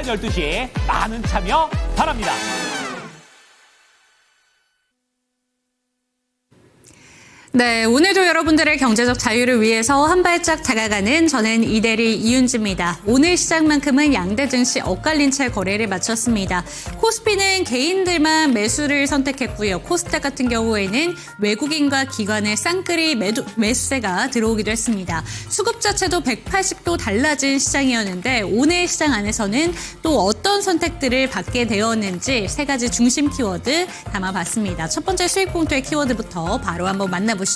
오전 12시 많은 참여 바랍니다. 네, 오늘도 여러분들의 경제적 자유를 위해서 한 발짝 다가가는 저는 이대리 이윤지입니다. 오늘 시장만큼은 양대 증시 엇갈린 채 거래를 마쳤습니다. 코스피는 개인들만 매수를 선택했고요. 코스닥 같은 경우에는 외국인과 기관의 쌍끌이 매수세가 들어오기도 했습니다. 수급 자체도 180도 달라진 시장이었는데 오늘 시장 안에서는 또 어떤 선택들을 받게 되었는지 세 가지 중심 키워드 담아봤습니다. 첫 번째 수익 봉투의 키워드부터 바로 한번 만나보시죠.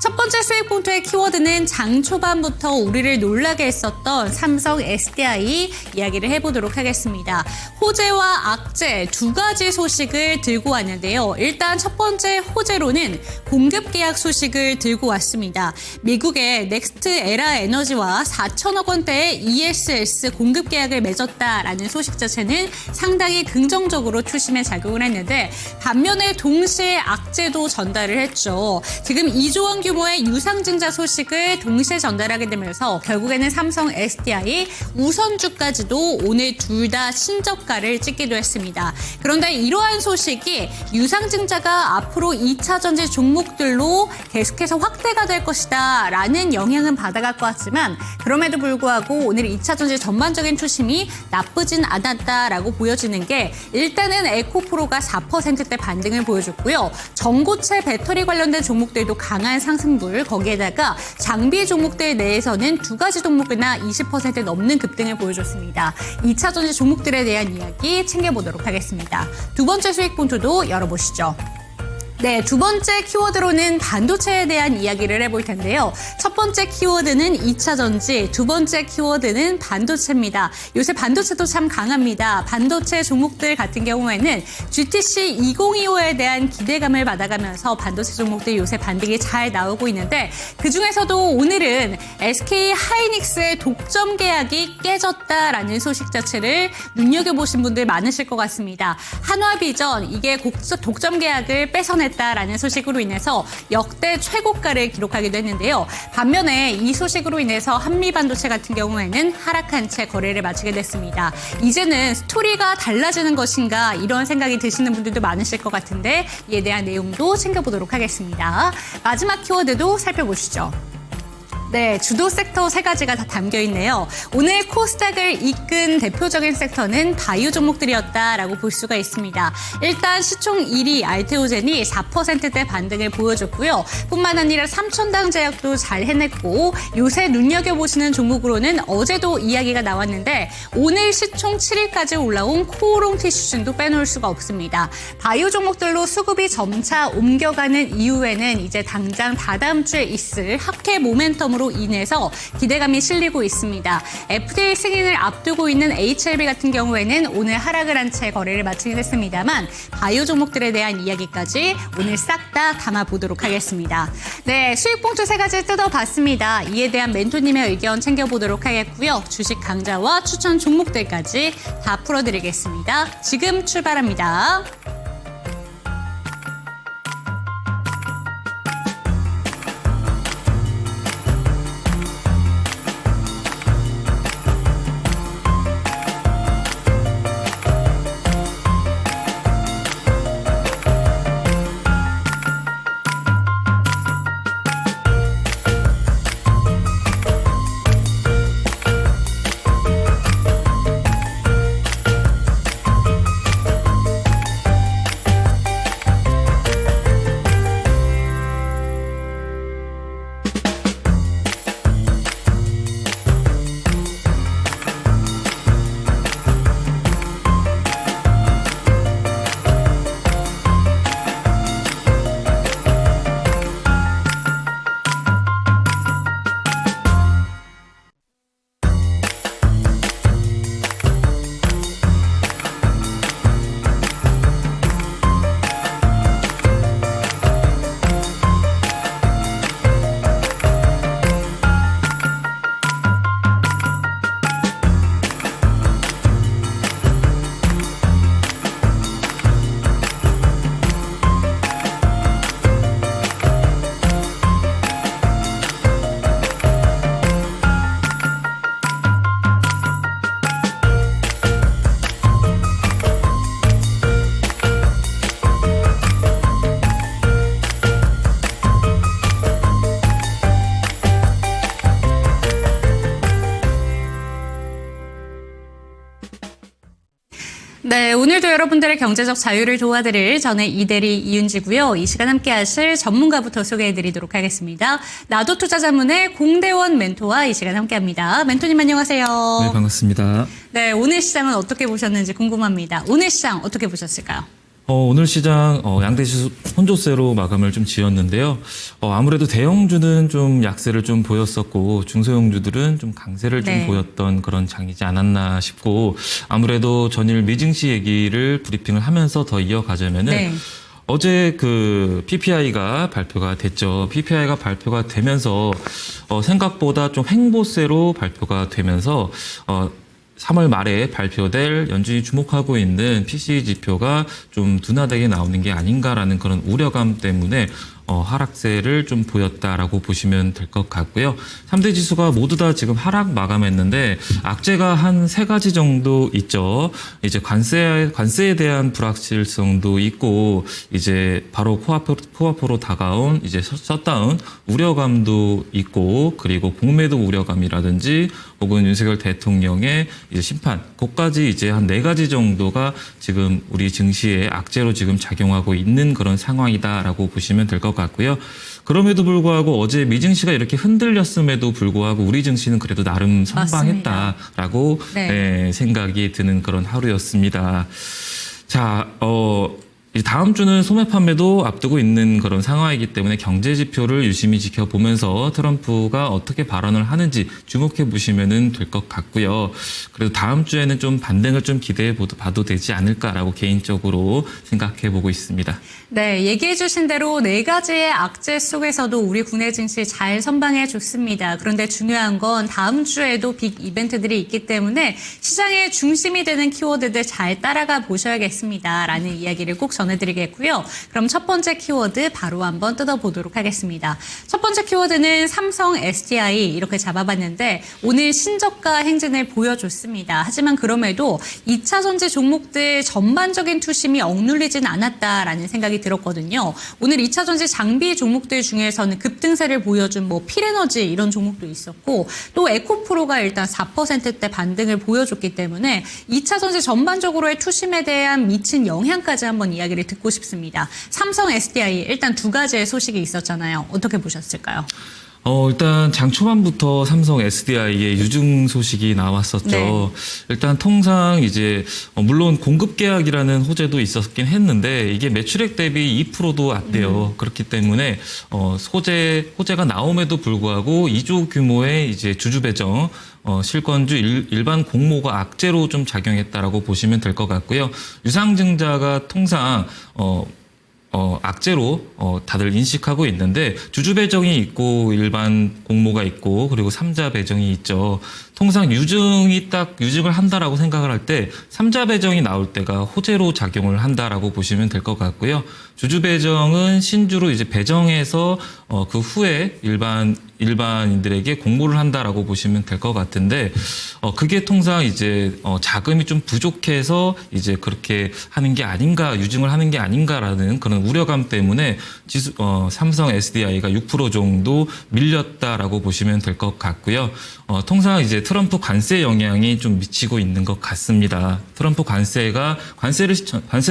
첫 번째 수익 봉투의 키워드는 장 초반부터 우리를 놀라게 했었던 삼성 SDI 이야기를 해보도록 하겠습니다. 호재와 악재 두 가지 소식을 들고 왔는데요. 일단 첫 번째 호재로는 공급 계약 소식을 들고 왔습니다. 미국의 넥스트 에라 에너지와 4천억 원대의 ESS 공급 계약을 맺었다라는 소식 자체는 상당히 긍정적으로 투심에 작용을 했는데 반면에 동시에 악재도 전달을 했죠. 지금 2조 원 규모의 유상증자 소식을 동시에 전달하게 되면서 결국에는 삼성 SDI 우선주까지도 오늘 둘 다 신저가를 찍기도 했습니다. 그런데 이러한 소식이 유상증자가 앞으로 2차 전지 종목들로 계속해서 확대가 될 것이다 라는 영향은 받아갈 것 같지만 그럼에도 불구하고 오늘 2차 전지 전반적인 투심이 나쁘진 않았다라고 보여지는 게 일단은 에코프로가 4%대 반등을 보여줬고요. 전고체 배터리 관련된 종목들도 강한 상승분, 거기에다가 장비 종목들 내에서는 두 가지 종목이나 20% 넘는 급등을 보여줬습니다. 2차 전지 종목들에 대한 이야기 챙겨보도록 하겠습니다. 두 번째 수익 봉투도 열어보시죠. 네, 두 번째 키워드로는 반도체에 대한 이야기를 해볼 텐데요. 첫 번째 키워드는 2차 전지, 두 번째 키워드는 반도체입니다. 요새 반도체도 참 강합니다. 반도체 종목들 같은 경우에는 GTC 2025에 대한 기대감을 받아가면서 반도체 종목들 요새 반등이 잘 나오고 있는데 그중에서도 오늘은 SK 하이닉스의 독점 계약이 깨졌다라는 소식 자체를 눈여겨보신 분들 많으실 것 같습니다. 한화비전, 이게 독점 계약을 뺏어냈다라는 소식으로 인해서 역대 최고가를 기록하기도 했는데요. 반면에 이 소식으로 인해서 한미반도체 같은 경우에는 하락한 채 거래를 마치게 됐습니다. 이제는 스토리가 달라지는 것인가 이런 생각이 드시는 분들도 많으실 것 같은데 이에 대한 내용도 챙겨보도록 하겠습니다. 마지막 키워드도 살펴보시죠. 네, 주도 섹터 세 가지가 다 담겨 있네요. 오늘 코스닥을 이끈 대표적인 섹터는 바이오 종목들이었다라고 볼 수가 있습니다. 일단 시총 1위 알테오젠이 4%대 반등을 보여줬고요. 뿐만 아니라 삼천당 제약도 잘 해냈고 요새 눈여겨보시는 종목으로는 어제도 이야기가 나왔는데 오늘 시총 7위까지 올라온 코오롱 티슈진도 빼놓을 수가 없습니다. 바이오 종목들로 수급이 점차 옮겨가는 이후에는 이제 당장 다다음 주에 있을 학회 모멘텀으로 인해서 기대감이 실리고 있습니다. FDA 승인을 앞두고 있는 HLB 같은 경우에는 오늘 하락을 한 채 거래를 마치긴 했습니다만 바이오 종목들에 대한 이야기까지 오늘 싹 다 담아보도록 하겠습니다. 네, 수익 봉투 세 가지 뜯어봤습니다. 이에 대한 멘토님의 의견 챙겨보도록 하겠고요. 주식 강좌와 추천 종목들까지 다 풀어드리겠습니다. 지금 출발합니다. 네, 오늘도 여러분들의 경제적 자유를 도와드릴 저는 이대리 이윤지고요. 이 시간 함께 하실 전문가부터 소개해드리도록 하겠습니다. 나도 투자자문의 공대원 멘토와 이 시간 함께합니다. 멘토님 안녕하세요. 네, 반갑습니다. 네, 오늘 시장은 어떻게 보셨는지 궁금합니다. 오늘 시장 어떻게 보셨을까요? 오늘 시장 양대지수 혼조세로 마감을 좀 지었는데요. 아무래도 대형주는 좀 약세를 좀 보였었고 중소형주들은 좀 강세를 좀 네. 보였던 그런 장이지 않았나 싶고, 아무래도 전일 미증시 얘기를 브리핑을 하면서 더 이어가자면은 네. 어제 그 PPI가 발표가 됐죠. PPI가 발표가 되면서 생각보다 좀 횡보세로 발표가 되면서 3월 말에 발표될 연준이 주목하고 있는 PCE 지표가 좀 둔화되게 나오는 게 아닌가라는 그런 우려감 때문에 하락세를 좀 보였다라고 보시면 될 것 같고요. 3대 지수가 모두 다 지금 하락 마감했는데 악재가 한 3가지 정도 있죠. 이제 관세에 대한 불확실성도 있고, 이제 바로 코앞으로 다가온 이제 셧다운 우려감도 있고, 그리고 공매도 우려감이라든지 혹은 윤석열 대통령의 이제 심판, 그까지 이제 한 4가지 정도가 지금 우리 증시에 악재로 지금 작용하고 있는 그런 상황이다라고 보시면 될 것 같고요. 그럼에도 불구하고 어제 미증시가 이렇게 흔들렸음에도 불구하고 우리 증시는 그래도 나름 선방했다라고 네. 생각이 드는 그런 하루였습니다. 자, 이 다음 주는 소매 판매도 앞두고 있는 그런 상황이기 때문에 경제 지표를 유심히 지켜보면서 트럼프가 어떻게 발언을 하는지 주목해 보시면 될 것 같고요. 그래도 다음 주에는 좀 반등을 좀 기대해 봐도 되지 않을까라고 개인적으로 생각해 보고 있습니다. 네, 얘기해 주신 대로 4가지의 악재 속에서도 우리 국내 증시 잘 선방해 줬습니다. 그런데 중요한 건 다음 주에도 빅 이벤트들이 있기 때문에 시장의 중심이 되는 키워드들 잘 따라가 보셔야겠습니다. 라는 이야기를 꼭 전해드리겠고요. 그럼 첫 번째 키워드 바로 한번 뜯어보도록 하겠습니다. 첫 번째 키워드는 삼성 SDI 이렇게 잡아봤는데 오늘 신저가 행진을 보여줬습니다. 하지만 그럼에도 2차 전지 종목들 전반적인 투심이 억눌리진 않았다라는 생각이 들었거든요. 오늘 2차 전지 장비 종목들 중에서는 급등세를 보여준 뭐 필에너지 이런 종목도 있었고, 또 에코프로가 일단 4%대 반등을 보여줬기 때문에 2차 전지 전반적으로의 투심에 대한 미친 영향까지 한번 이야기를 듣고 싶습니다. 삼성 SDI 일단 2가지의 소식이 있었잖아요. 어떻게 보셨을까요? 일단 장 초반부터 삼성 SDI의 유증 소식이 나왔었죠. 네. 일단 통상 이제 물론 공급 계약이라는 호재도 있었긴 했는데 이게 매출액 대비 2%도 안 돼요. 그렇기 때문에 호재가 나옴에도 불구하고 2조 규모의 이제 주주 배정 실권주 일반 공모가 악재로 좀 작용했다라고 보시면 될 것 같고요. 유상증자가 통상 악재로 다들 인식하고 있는데 주주 배정이 있고 일반 공모가 있고 그리고 3자 배정이 있죠. 통상 유증을 한다라고 생각을 할 때 3자 배정이 나올 때가 호재로 작용을 한다라고 보시면 될 것 같고요. 주주 배정은 신주로 이제 배정해서 그 후에 일반인들에게 공모를 한다라고 보시면 될 것 같은데, 그게 통상 이제 자금이 좀 부족해서 이제 그렇게 하는 게 아닌가, 유증을 하는 게 아닌가라는 그런 우려감 때문에 삼성 SDI가 6% 정도 밀렸다라고 보시면 될 것 같고요. 통상 이제 트럼프 관세 영향이 좀 미치고 있는 것 같습니다. 트럼프 관세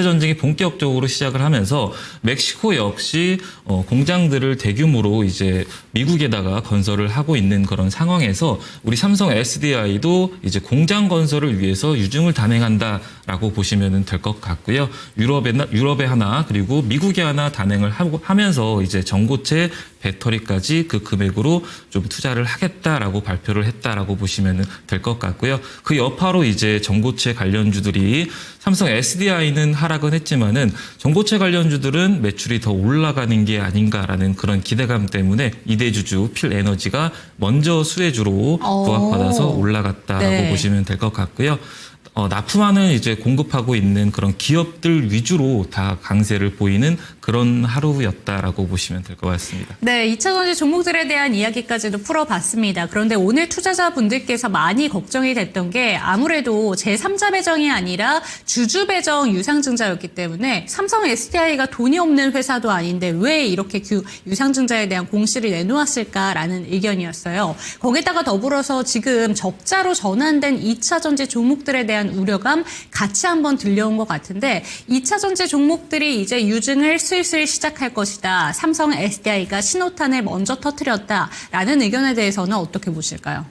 전쟁이 본격적으로 시작을 하면서 멕시코 역시 공장들을 대규모로 이제 미국에다가 건설을 하고 있는 그런 상황에서 우리 삼성 SDI도 이제 공장 건설을 위해서 유증을 단행한다라고 보시면 될 것 같고요. 유럽에 하나 그리고 미국에 하나 단행을 하면서 이제 전고체 배터리까지 그 금액으로 좀 투자를 하겠다라고 발표를 했다라고 보시면 될 것 같고요. 그 여파로 이제 전고체 관련주들이 삼성 SDI는 하락은 했지만은 전고체 관련주들은 매출이 더 올라가는 게 아닌가라는 그런 기대감 때문에 이대주주 필에너지가 먼저 수혜주로 부각받아서 올라갔다라고 네. 보시면 될 것 같고요. 납품하는 이제 공급하고 있는 그런 기업들 위주로 다 강세를 보이는 그런 하루였다라고 보시면 될 것 같습니다. 네, 2차 전지 종목들에 대한 이야기까지도 풀어봤습니다. 그런데 오늘 투자자분들께서 많이 걱정이 됐던 게 아무래도 제3자 배정이 아니라 주주 배정 유상증자였기 때문에 삼성 SDI가 돈이 없는 회사도 아닌데 왜 이렇게 유상증자에 대한 공시를 내놓았을까라는 의견이었어요. 거기다가 더불어서 지금 적자로 전환된 2차 전지 종목들에 대한 대한 우려감 같이 한번 들려온 것 같은데 2차 전지 종목들이 이제 유증을 슬슬 시작할 것이다. 삼성 SDI가 신호탄을 먼저 터뜨렸다라는 의견에 대해서는 어떻게 보실까요?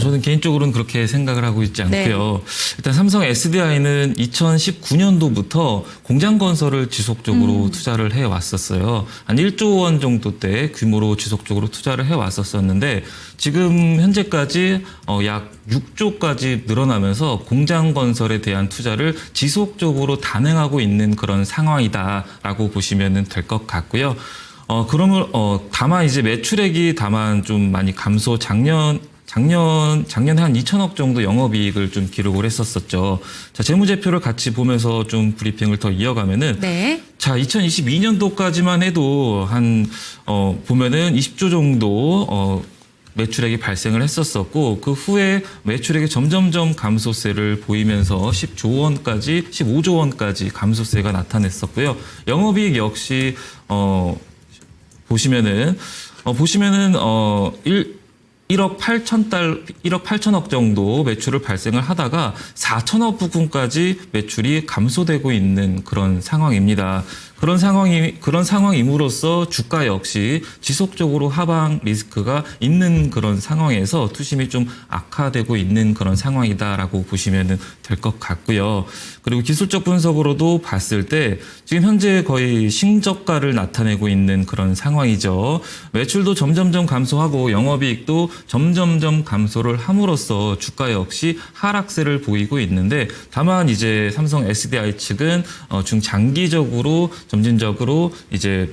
저는 개인적으로는 그렇게 생각을 하고 있지 않고요. 일단 삼성 SDI는 2019년도부터 공장 건설을 지속적으로 투자를 해왔었어요. 한 1조 원 정도 대 규모로 지속적으로 투자를 해왔었는데 지금 현재까지 약 6조까지 늘어나면서 공장 건설에 대한 투자를 지속적으로 단행하고 있는 그런 상황이다라고 보시면 될 것 같고요. 그러면 다만 이제 매출액이 다만 좀 많이 감소 작년에 한 2천억 정도 영업이익을 좀 기록을 했었었죠. 자, 재무제표를 같이 보면서 좀 브리핑을 더 이어가면은. 네. 자, 2022년도까지만 해도 보면은 20조 정도, 매출액이 발생을 했었었고, 그 후에 매출액이 점점점 감소세를 보이면서 15조 원까지 감소세가 나타냈었고요. 영업이익 역시, 보시면은 1억 8천억 정도 매출을 발생을 하다가 4천억 부근까지 매출이 감소되고 있는 그런 상황입니다. 그런 상황임으로써 주가 역시 지속적으로 하방 리스크가 있는 그런 상황에서 투심이 좀 악화되고 있는 그런 상황이다라고 보시면 될 것 같고요. 그리고 기술적 분석으로도 봤을 때 지금 현재 거의 신저가를 나타내고 있는 그런 상황이죠. 매출도 점점점 감소하고 영업이익도 점점점 감소를 함으로써 주가 역시 하락세를 보이고 있는데 다만 이제 삼성 SDI 측은 중장기적으로 점진적으로 이제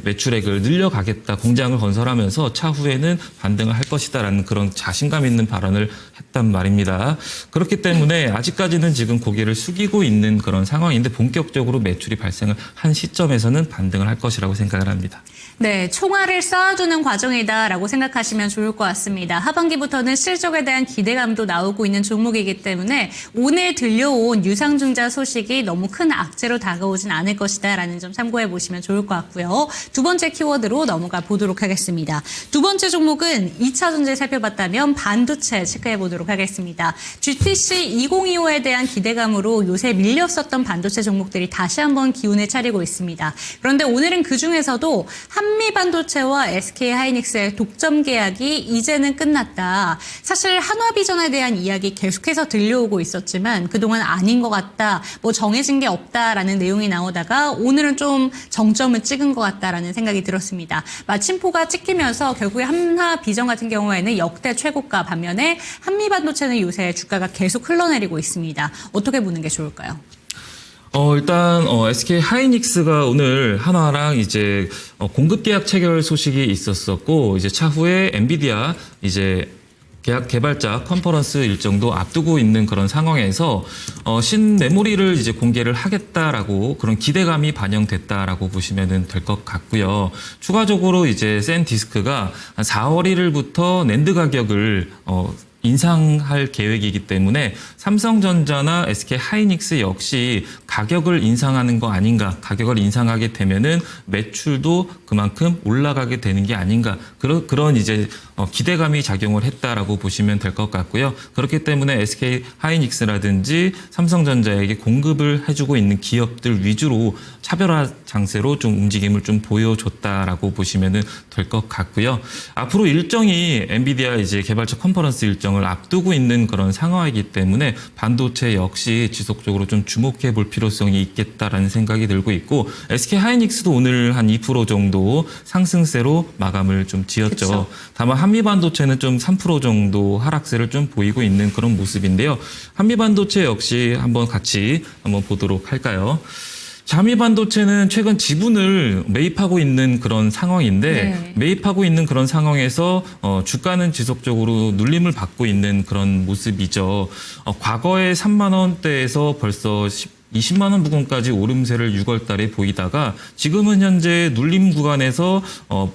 매출액을 늘려가겠다, 공장을 건설하면서 차후에는 반등을 할 것이다라는 그런 자신감 있는 발언을 했단 말입니다. 그렇기 때문에 아직까지는 지금 고개를 숙이고 있는 그런 상황인데 본격적으로 매출이 발생을 한 시점에서는 반등을 할 것이라고 생각을 합니다. 네, 총알을 쌓아두는 과정이다라고 생각하시면 좋을 것 같습니다. 하반기부터는 실적에 대한 기대감도 나오고 있는 종목이기 때문에 오늘 들려온 유상증자 소식이 너무 큰 악재로 다가오진 않을 것이다라는 점 참고해 보시면 좋을 것 같고요. 두 번째 키워드로 넘어가 보도록 하겠습니다. 두 번째 종목은 2차 전지 살펴봤다면 반도체 체크해 보도록 하겠습니다. GTC 2025에 대한 기대감으로 요새 밀렸었던 반도체 종목들이 다시 한번 기운을 차리고 있습니다. 그런데 오늘은 그중에서도 한미반도체와 SK하이닉스의 독점 계약이 이제는 끝났다. 사실 한화비전에 대한 이야기 계속해서 들려오고 있었지만 그동안 아닌 것 같다. 정해진 게 없다라는 내용이 나오다가 오늘은 좀 정점을 찍은 것 같다라는 생각이 들었습니다. 마침표가 찍히면서 결국에 한화비전 같은 경우에는 역대 최고가 반면에 한미반도체는 요새 주가가 계속 흘러내리고 있습니다. 어떻게 보는 게 좋을까요? 일단 SK 하이닉스가 오늘 한화랑 이제 공급 계약 체결 소식이 있었었고 이제 차후에 엔비디아 이제 계약 개발자 컨퍼런스 일정도 앞두고 있는 그런 상황에서 신메모리를 이제 공개를 하겠다라고 그런 기대감이 반영됐다라고 보시면 될 것 같고요. 추가적으로 이제 샌디스크가 한 4월 1일부터 낸드 가격을 인상할 계획이기 때문에 삼성전자나 SK하이닉스 역시 가격을 인상하는 거 아닌가, 가격을 인상하게 되면은 매출도 그만큼 올라가게 되는 게 아닌가, 그런 이제 기대감이 작용을 했다라고 보시면 될 것 같고요. 그렇기 때문에 SK하이닉스라든지 삼성전자에게 공급을 해주고 있는 기업들 위주로 차별화 장세로 좀 움직임을 좀 보여줬다라고 보시면 될 것 같고요. 앞으로 일정이 엔비디아 이제 개발자 컨퍼런스 일정을 앞두고 있는 그런 상황이기 때문에 반도체 역시 지속적으로 좀 주목해 볼 필요성이 있겠다라는 생각이 들고 있고 SK하이닉스도 오늘 한 2% 정도 상승세로 마감을 좀 지었죠. 그쵸. 다만 한미반도체는 좀 3% 정도 하락세를 좀 보이고 있는 그런 모습인데요. 한미반도체 역시 한번 같이 한번 보도록 할까요? 한미반도체는 최근 지분을 매입하고 있는 그런 상황인데 네. 매입하고 있는 그런 상황에서 주가는 지속적으로 눌림을 받고 있는 그런 모습이죠. 과거에 3만 원대에서 벌써 20만 원 부근까지 오름세를 6월 달에 보이다가 지금은 현재 눌림 구간에서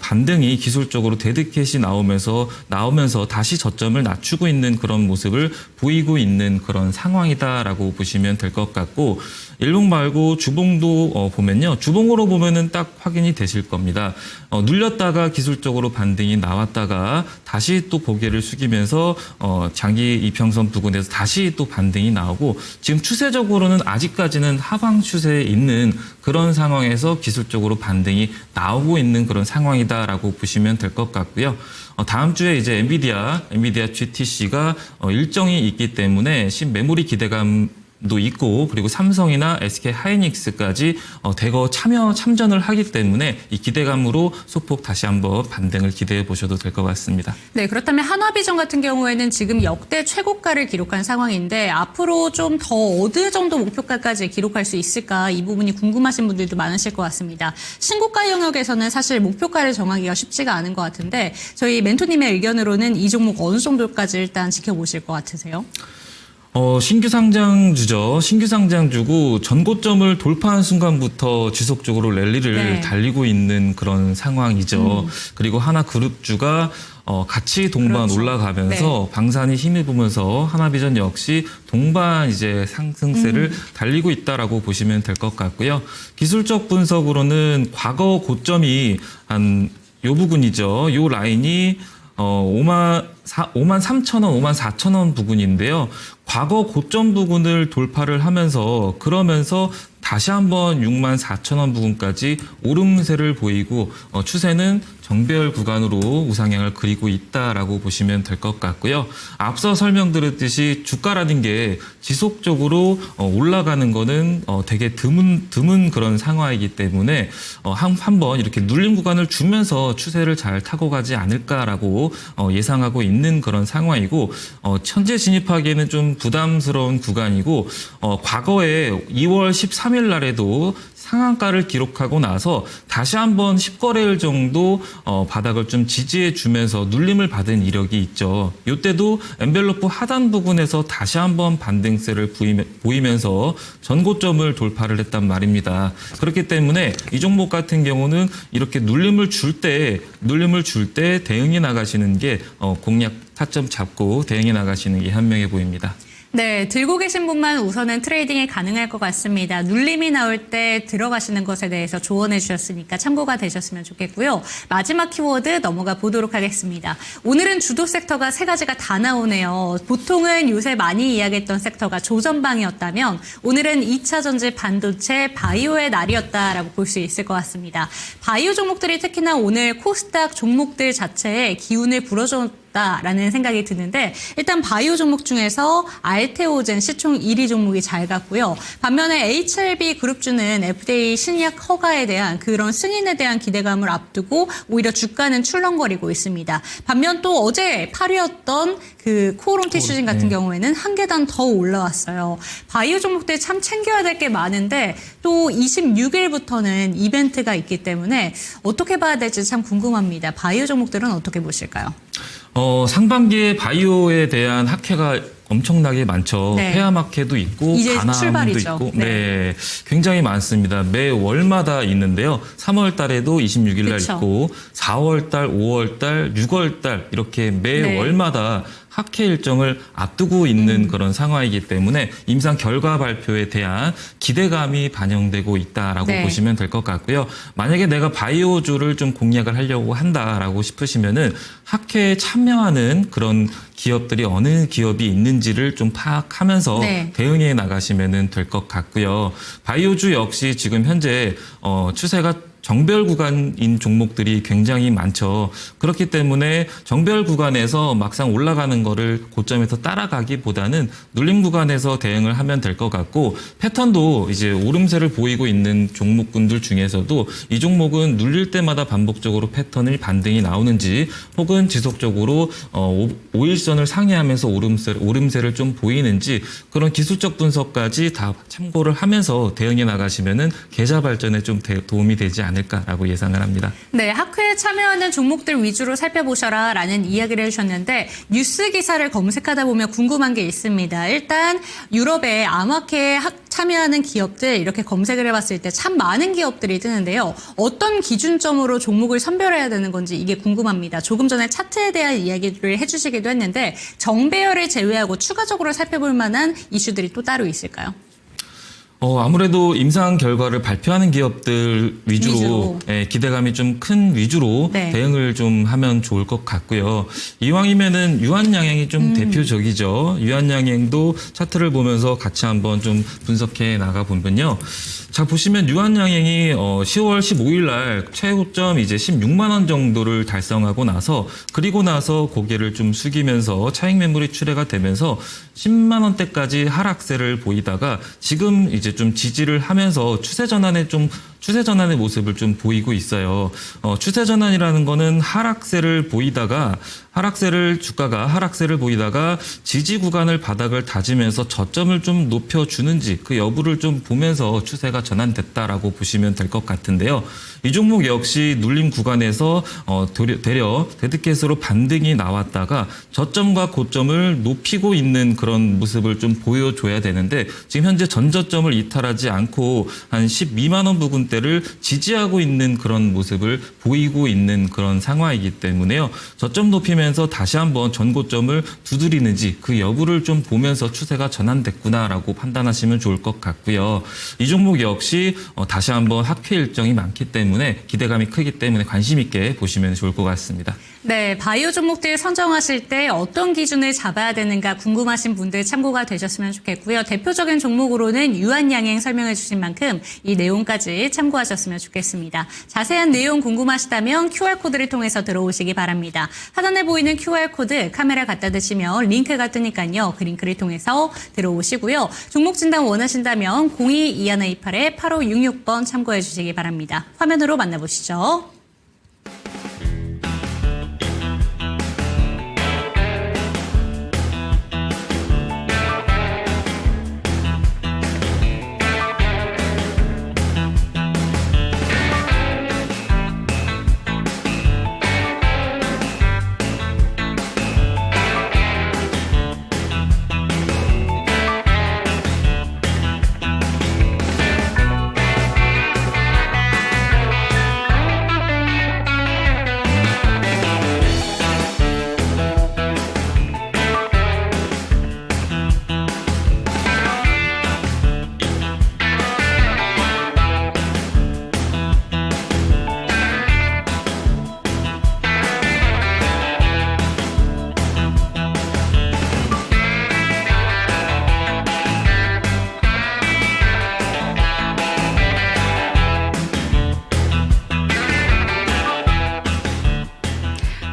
반등이 기술적으로 데드캣이 나오면서 다시 저점을 낮추고 있는 그런 모습을 보이고 있는 그런 상황이다라고 보시면 될 것 같고, 일봉 말고 주봉도 보면요. 주봉으로 보면은 딱 확인이 되실 겁니다. 눌렸다가 기술적으로 반등이 나왔다가 다시 또 고개를 숙이면서 장기 이평선 부근에서 다시 또 반등이 나오고, 지금 추세적으로는 아직까지는 하방 추세에 있는 그런 상황에서 기술적으로 반등이 나오고 있는 그런 상황이다라고 보시면 될 것 같고요. 다음 주에 이제 엔비디아 GTC가 일정이 있기 때문에 신메모리 기대감도 있고, 그리고 삼성이나 SK 하이닉스까지 대거 참전을 하기 때문에 이 기대감으로 소폭 다시 한번 반등을 기대해 보셔도 될 것 같습니다. 네, 그렇다면 한화비전 같은 경우에는 지금 역대 최고가를 기록한 상황인데 앞으로 좀 더 어느 정도 목표가까지 기록할 수 있을까, 이 부분이 궁금하신 분들도 많으실 것 같습니다. 신고가 영역에서는 사실 목표가를 정하기가 쉽지가 않은 것 같은데 저희 멘토님의 의견으로는 이 종목 어느 정도까지 일단 지켜보실 것 같으세요? 신규 상장주죠. 신규 상장주고 전고점을 돌파한 순간부터 지속적으로 랠리를 네. 달리고 있는 그런 상황이죠. 그리고 하나그룹주가 같이 동반 그렇죠. 올라가면서 방산이 힘입으면서 하나비전 역시 동반 이제 상승세를 달리고 있다라고 보시면 될 것 같고요. 기술적 분석으로는 과거 고점이 한 요 부분이죠. 요 라인이 5만 3천 원, 5만 4천 원 부근인데요. 과거 고점 부근을 돌파를 하면서 그러면서 다시 한번 6만 4천 원 부근까지 오름세를 보이고 추세는 정배열 구간으로 우상향을 그리고 있다라고 보시면 될 것 같고요. 앞서 설명드렸듯이 주가라는 게 지속적으로 올라가는 거는 되게 드문 그런 상황이기 때문에 한번 이렇게 눌림 구간을 주면서 추세를 잘 타고 가지 않을까라고 예상하고 있는 그런 상황이고, 현재 진입하기에는 좀 부담스러운 구간이고, 과거에 2월 13일 날에도 상한가를 기록하고 나서 다시 한번 10거래일 정도 바닥을 좀 지지해 주면서 눌림을 받은 이력이 있죠. 이때도 엔벨로프 하단 부분에서 다시 한번 반등세를 보이면서 전고점을 돌파를 했단 말입니다. 그렇기 때문에 이 종목 같은 경우는 이렇게 눌림을 줄 때 대응해 나가시는 게 공략 타점 잡고 대응해 나가시는 게 현명해 보입니다. 네, 들고 계신 분만 우선은 트레이딩이 가능할 것 같습니다. 눌림이 나올 때 들어가시는 것에 대해서 조언해 주셨으니까 참고가 되셨으면 좋겠고요. 마지막 키워드 넘어가 보도록 하겠습니다. 오늘은 주도 섹터가 세 가지가 다 나오네요. 보통은 요새 많이 이야기했던 섹터가 조전방이었다면 오늘은 2차 전지, 반도체, 바이오의 날이었다라고 볼 수 있을 것 같습니다. 바이오 종목들이 특히나 오늘 코스닥 종목들 자체에 기운을 불어줬다라는 생각이 드는데, 일단 바이오 종목 중에서 알테오젠 시총 1위 종목이 잘 갔고요. 반면에 HLB 그룹주는 FDA 신약 허가에 대한 그런 승인에 대한 기대감을 앞두고 오히려 주가는 출렁거리고 있습니다. 반면 또 어제 8위였던 그 코오롱 티슈진 같은 경우에는 한 계단 더 올라왔어요. 바이오 종목들 참 챙겨야 될 게 많은데 또 26일부터는 이벤트가 있기 때문에 어떻게 봐야 될지 참 궁금합니다. 바이오 종목들은 어떻게 보실까요? 상반기에 바이오에 대한 학회가 엄청나게 많죠. 네. 폐암학회도 있고 이제 간암도 출발이죠. 있고, 네. 네, 굉장히 많습니다. 매 월마다 있는데요. 3월 달에도 26일 날 그쵸. 있고, 4월 달, 5월 달, 6월 달 이렇게 매 네. 월마다 학회 일정을 앞두고 있는 그런 상황이기 때문에 임상 결과 발표에 대한 기대감이 반영되고 있다라고 네. 보시면 될 것 같고요. 만약에 내가 바이오주를 좀 공략을 하려고 한다라고 싶으시면은 학회에 참여하는 그런 기업들이 어느 기업이 있는지를 좀 파악하면서 네. 대응해 나가시면 될 것 같고요. 바이오주 역시 지금 현재 추세가 정배열 구간인 종목들이 굉장히 많죠. 그렇기 때문에 정배열 구간에서 막상 올라가는 거를 고점에서 따라가기보다는 눌림 구간에서 대응을 하면 될 것 같고, 패턴도 이제 오름세를 보이고 있는 종목군들 중에서도 이 종목은 눌릴 때마다 반복적으로 패턴이 반등이 나오는지, 혹은 지속적으로 5일선을 상회하면서 오름세를 좀 보이는지, 그런 기술적 분석까지 다 참고를 하면서 대응해 나가시면은 계좌 발전에 좀 도움이 되지 않을까 않을까라고 예상을 합니다. 네, 학회에 참여하는 종목들 위주로 살펴보셔라라는 이야기를 해주셨는데 뉴스 기사를 검색하다 보면 궁금한 게 있습니다. 일단 유럽의 암학회에 참여하는 기업들 이렇게 검색을 해봤을 때 참 많은 기업들이 뜨는데요. 어떤 기준점으로 종목을 선별해야 되는 건지 이게 궁금합니다. 조금 전에 차트에 대한 이야기를 해주시기도 했는데 정배열을 제외하고 추가적으로 살펴볼 만한 이슈들이 또 따로 있을까요? 아무래도 임상 결과를 발표하는 기업들 위주로. 예, 기대감이 좀 큰 위주로 네. 대응을 좀 하면 좋을 것 같고요. 이왕이면은 유한양행이 좀 대표적이죠. 유한양행도 차트를 보면서 같이 한번 좀 분석해 나가 보면요. 자, 보시면 유한양행이 10월 15일 날 최고점 이제 16만 원 정도를 달성하고 나서 그리고 나서 고개를 좀 숙이면서 차익 매물이 출회가 되면서 10만 원대까지 하락세를 보이다가 지금 이제 좀 지지를 하면서 추세 전환의 모습을 좀 보이고 있어요. 추세 전환이라는 거는 주가가 하락세를 보이다가 지지 구간을 바닥을 다지면서 저점을 좀 높여주는지 그 여부를 좀 보면서 추세가 전환됐다라고 보시면 될 것 같은데요. 이 종목 역시 눌림 구간에서 되려 데드캣으로 반등이 나왔다가 저점과 고점을 높이고 있는 그런 모습을 좀 보여줘야 되는데 지금 현재 전저점을 이탈하지 않고 한 12만 원 부근대를 지지하고 있는 그런 모습을 보이고 있는 그런 상황이기 때문에요. 저점 높이면서 다시 한번 전고점을 두드리는지 그 여부를 좀 보면서 추세가 전환됐구나라고 판단하시면 좋을 것 같고요. 이 종목 역시 다시 한번 학회 일정이 많기 때문에 기대감이 크기 때문에 관심 있게 보시면 좋을 것 같습니다. 네, 바이오 종목들 선정하실 때 어떤 기준을 잡아야 되는가 궁금하신 분들 참고가 되셨으면 좋겠고요. 대표적인 종목으로는 유한양행 설명해 주신 만큼 이 내용까지 참고하셨으면 좋겠습니다. 자세한 내용 궁금하시다면 QR코드를 통해서 들어오시기 바랍니다. 하단에 보이는 QR코드 카메라 갖다 대시면 링크가 뜨니까요. 그 링크를 통해서 들어오시고요. 종목 진단 원하신다면 02-2128-8566번 참고해 주시기 바랍니다. 화면으로 만나보시죠.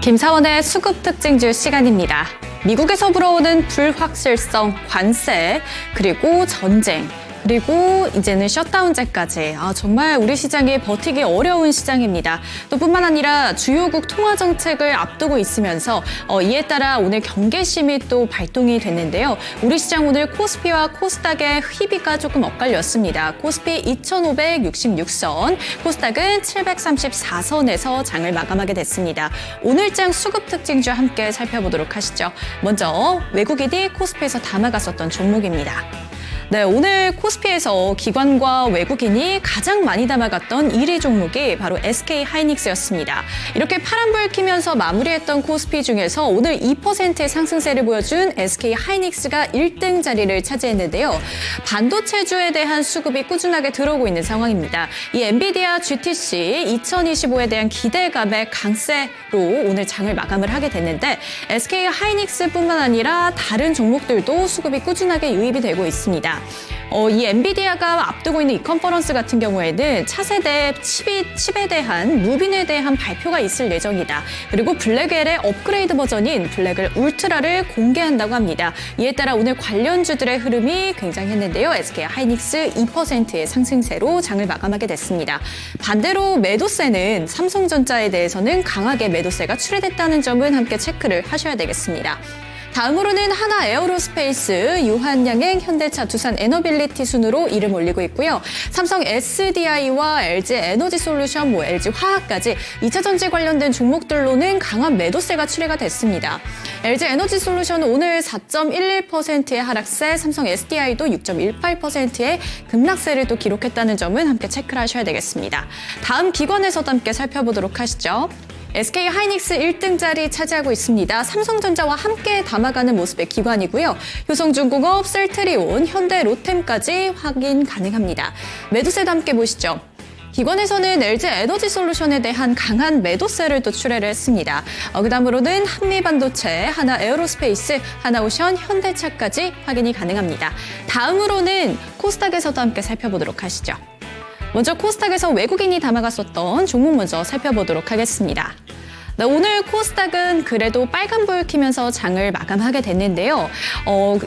김사원의 수급 특징주 시간입니다. 미국에서 불어오는 불확실성, 관세, 그리고 전쟁, 그리고 이제는 셧다운제까지 정말 우리 시장이 버티기 어려운 시장입니다. 또 뿐만 아니라 주요국 통화 정책을 앞두고 있으면서 이에 따라 오늘 경계심이 또 발동이 됐는데요. 우리 시장 오늘 코스피와 코스닥의 희비가 조금 엇갈렸습니다. 코스피 2,566선, 코스닥은 734선에서 장을 마감하게 됐습니다. 오늘장 수급 특징주 함께 살펴보도록 하시죠. 먼저 외국인이 코스피에서 담아갔었던 종목입니다. 네, 오늘 코스피에서 기관과 외국인이 가장 많이 담아갔던 1위 종목이 바로 SK 하이닉스였습니다. 이렇게 파란불 키면서 마무리했던 코스피 중에서 오늘 2%의 상승세를 보여준 SK 하이닉스가 1등 자리를 차지했는데요. 반도체주에 대한 수급이 꾸준하게 들어오고 있는 상황입니다. 이 엔비디아 GTC 2025에 대한 기대감의 강세로 오늘 장을 마감을 하게 됐는데 SK 하이닉스뿐만 아니라 다른 종목들도 수급이 꾸준하게 유입이 되고 있습니다. 이 엔비디아가 앞두고 있는 이 컨퍼런스 같은 경우에는 차세대 칩에 대한 무빈에 대한 발표가 있을 예정이다. 그리고 블랙웰의 업그레이드 버전인 블랙웰 울트라를 공개한다고 합니다. 이에 따라 오늘 관련주들의 흐름이 굉장했는데요. SK 하이닉스 2%의 상승세로 장을 마감하게 됐습니다. 반대로 매도세는 삼성전자에 대해서는 강하게 매도세가 출회됐다는 점은 함께 체크를 하셔야 되겠습니다. 다음으로는 하나 에어로스페이스, 유한양행, 현대차, 두산 에너빌리티 순으로 이름 올리고 있고요. 삼성 SDI와 LG 에너지솔루션, LG 화학까지 2차 전지 관련된 종목들로는 강한 매도세가 출회가 됐습니다. LG 에너지솔루션은 오늘 4.11%의 하락세, 삼성 SDI도 6.18%의 급락세를 또 기록했다는 점은 함께 체크를 하셔야 되겠습니다. 다음 기관에서도 함께 살펴보도록 하시죠. SK 하이닉스 1등 자리 차지하고 있습니다. 삼성전자와 함께 담아가는 모습의 기관이고요. 효성중공업, 셀트리온, 현대 로템까지 확인 가능합니다. 매도세도 함께 보시죠. 기관에서는 LG 에너지솔루션에 대한 강한 매도세를 또 출회를 했습니다. 그다음으로는 한미반도체, 하나 에어로스페이스, 하나오션, 현대차까지 확인이 가능합니다. 다음으로는 코스닥에서도 함께 살펴보도록 하시죠. 먼저 코스닥에서 외국인이 담아갔었던 종목 먼저 살펴보도록 하겠습니다. 네, 오늘 코스닥은 그래도 빨간불 켜면서 장을 마감하게 됐는데요.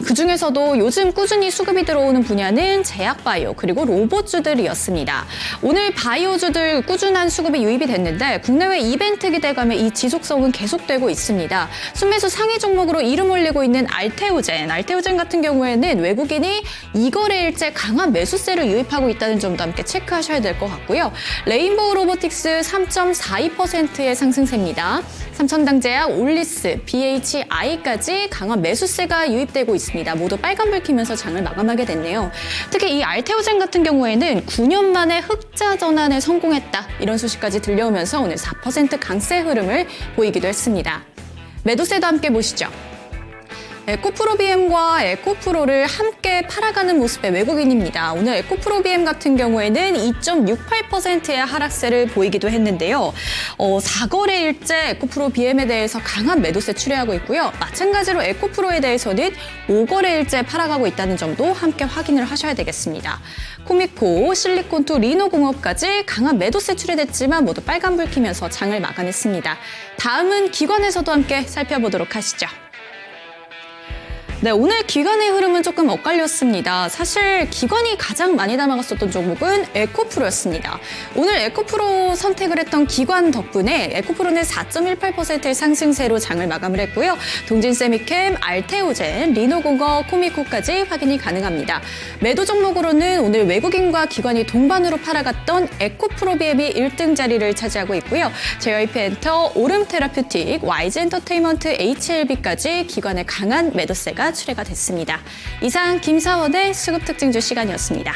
그중에서도 요즘 꾸준히 수급이 들어오는 분야는 제약바이오 그리고 로봇주들이었습니다. 오늘 바이오주들 꾸준한 수급이 유입이 됐는데 국내외 이벤트 기대감의 이 지속성은 계속되고 있습니다. 순매수 상위 종목으로 이름 올리고 있는 알테오젠 같은 경우에는 외국인이 2거래일째 강한 매수세를 유입하고 있다는 점도 함께 체크하셔야 될 것 같고요. 레인보우 로보틱스 3.42%의 상승세입니다. 삼천당제약, 올리스, BHI까지 강한 매수세가 유입되고 있습니다. 모두 빨간불 켜면서 장을 마감하게 됐네요. 특히 이 알테오젠 같은 경우에는 9년 만에 흑자 전환에 성공했다. 이런 소식까지 들려오면서 오늘 4% 강세 흐름을 보이기도 했습니다. 매도세도 함께 보시죠. 에코프로비엠과 에코프로를 함께 팔아가는 모습의 외국인입니다. 오늘 에코프로비엠 같은 경우에는 2.68%의 하락세를 보이기도 했는데요. 4거래일째 에코프로비엠에 대해서 강한 매도세 출회하고 있고요. 마찬가지로 에코프로에 대해서는 5거래일째 팔아가고 있다는 점도 함께 확인을 하셔야 되겠습니다. 코미코, 실리콘투, 리노공업까지 강한 매도세 출회됐지만 모두 빨간불 켜면서 장을 마감했습니다. 다음은 기관에서도 함께 살펴보도록 하시죠. 네, 오늘 기관의 흐름은 조금 엇갈렸습니다. 사실 기관이 가장 많이 담아갔었던 종목은 에코프로였습니다. 오늘 에코프로 선택을 했던 기관 덕분에 에코프로는 4.18%의 상승세로 장을 마감을 했고요. 동진세미캠, 알테오젠, 리노공업, 코미코까지 확인이 가능합니다. 매도 종목으로는 오늘 외국인과 기관이 동반으로 팔아갔던 에코프로비엠이 1등 자리를 차지하고 있고요. JYP엔터, 오름테라퓨틱, YG엔터테인먼트, HLB까지 기관의 강한 매도세가 출회가 됐습니다. 이상 김사원의 수급특징주 시간이었습니다.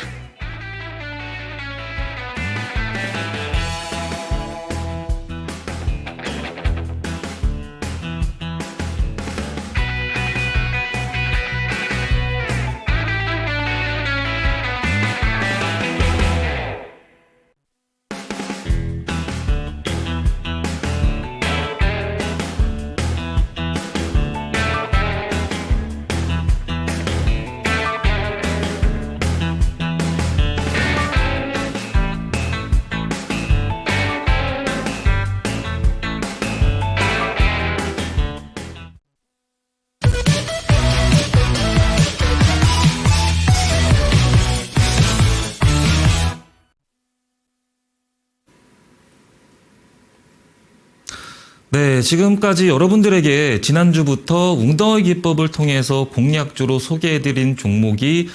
네, 지금까지 여러분들에게 지난주부터 웅덩이 기법을 통해서 공략주로 소개해드린 종목이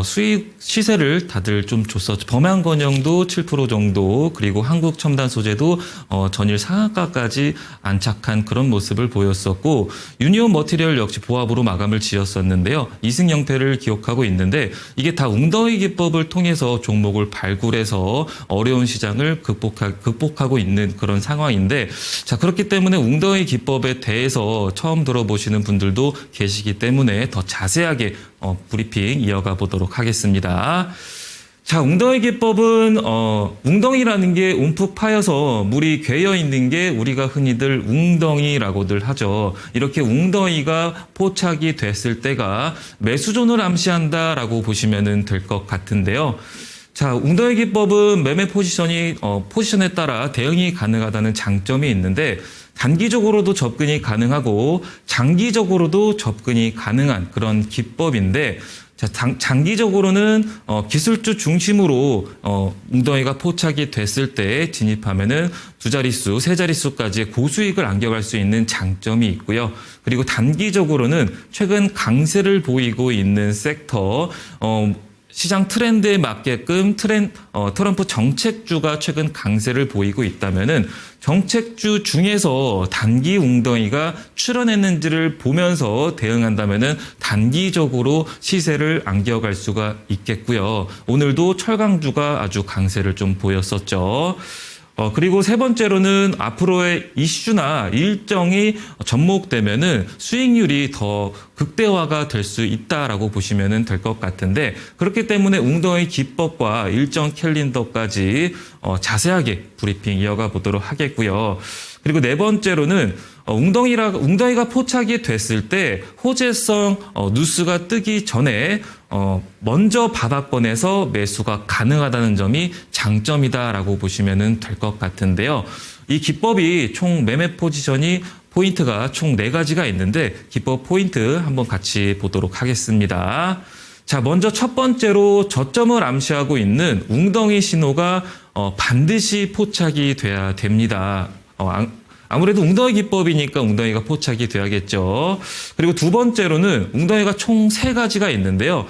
수익 시세를 다들 좀 줬었죠. 범양건영도 7% 정도, 그리고 한국첨단소재도 전일 상한가까지 안착한 그런 모습을 보였었고, 유니온 머티리얼 역시 보합으로 마감을 지었었는데요. 2승 0패를 기록하고 있는데 이게 다 웅덩이 기법을 통해서 종목을 발굴해서 어려운 시장을 극복하고 있는 그런 상황인데, 자, 그렇기 때문에 웅덩이 기법에 대해서 처음 들어보시는 분들도 계시기 때문에 더 자세하게 브리핑 이어가 보도록 하겠습니다. 자, 웅덩이 기법은 웅덩이라는 게 움푹 파여서 물이 괴여 있는 게 우리가 흔히들 웅덩이라고들 하죠. 이렇게 웅덩이가 포착이 됐을 때가 매수존을 암시한다라고 보시면 될 것 같은데요. 자, 웅덩이 기법은 매매 포지션에 따라 대응이 가능하다는 장점이 있는데 단기적으로도 접근이 가능하고 장기적으로도 접근이 가능한 그런 기법인데 자, 장기적으로는 기술주 중심으로 웅덩이가 포착이 됐을 때 진입하면은 두 자릿수, 세 자릿수까지의 고수익을 안겨갈 수 있는 장점이 있고요. 그리고 단기적으로는 최근 강세를 보이고 있는 섹터, 시장 트렌드에 맞게끔 트럼프 정책주가 최근 강세를 보이고 있다면은 정책주 중에서 단기 웅덩이가 출현했는지를 보면서 대응한다면은 단기적으로 시세를 안겨갈 수가 있겠고요. 오늘도 철강주가 아주 강세를 좀 보였었죠. 그리고 세 번째로는 앞으로의 이슈나 일정이 접목되면은 수익률이 더 극대화가 될 수 있다라고 보시면 될 것 같은데 그렇기 때문에 웅덩이 기법과 일정 캘린더까지 자세하게 브리핑 이어가 보도록 하겠고요. 그리고 네 번째로는 웅덩이가 포착이 됐을 때 호재성 뉴스가 뜨기 전에 먼저 바닥권에서 매수가 가능하다는 점이 장점이다라고 보시면 될 것 같은데요. 이 기법이 총 매매 포인트가 총 4가지가 있는데 기법 포인트 한번 같이 보도록 하겠습니다. 자, 먼저 첫 번째로 저점을 암시하고 있는 웅덩이 신호가 반드시 포착이 돼야 됩니다. 아무래도 웅덩이 기법이니까 웅덩이가 포착이 돼야겠죠. 그리고 두 번째로는 웅덩이가 총 3가지가 있는데요.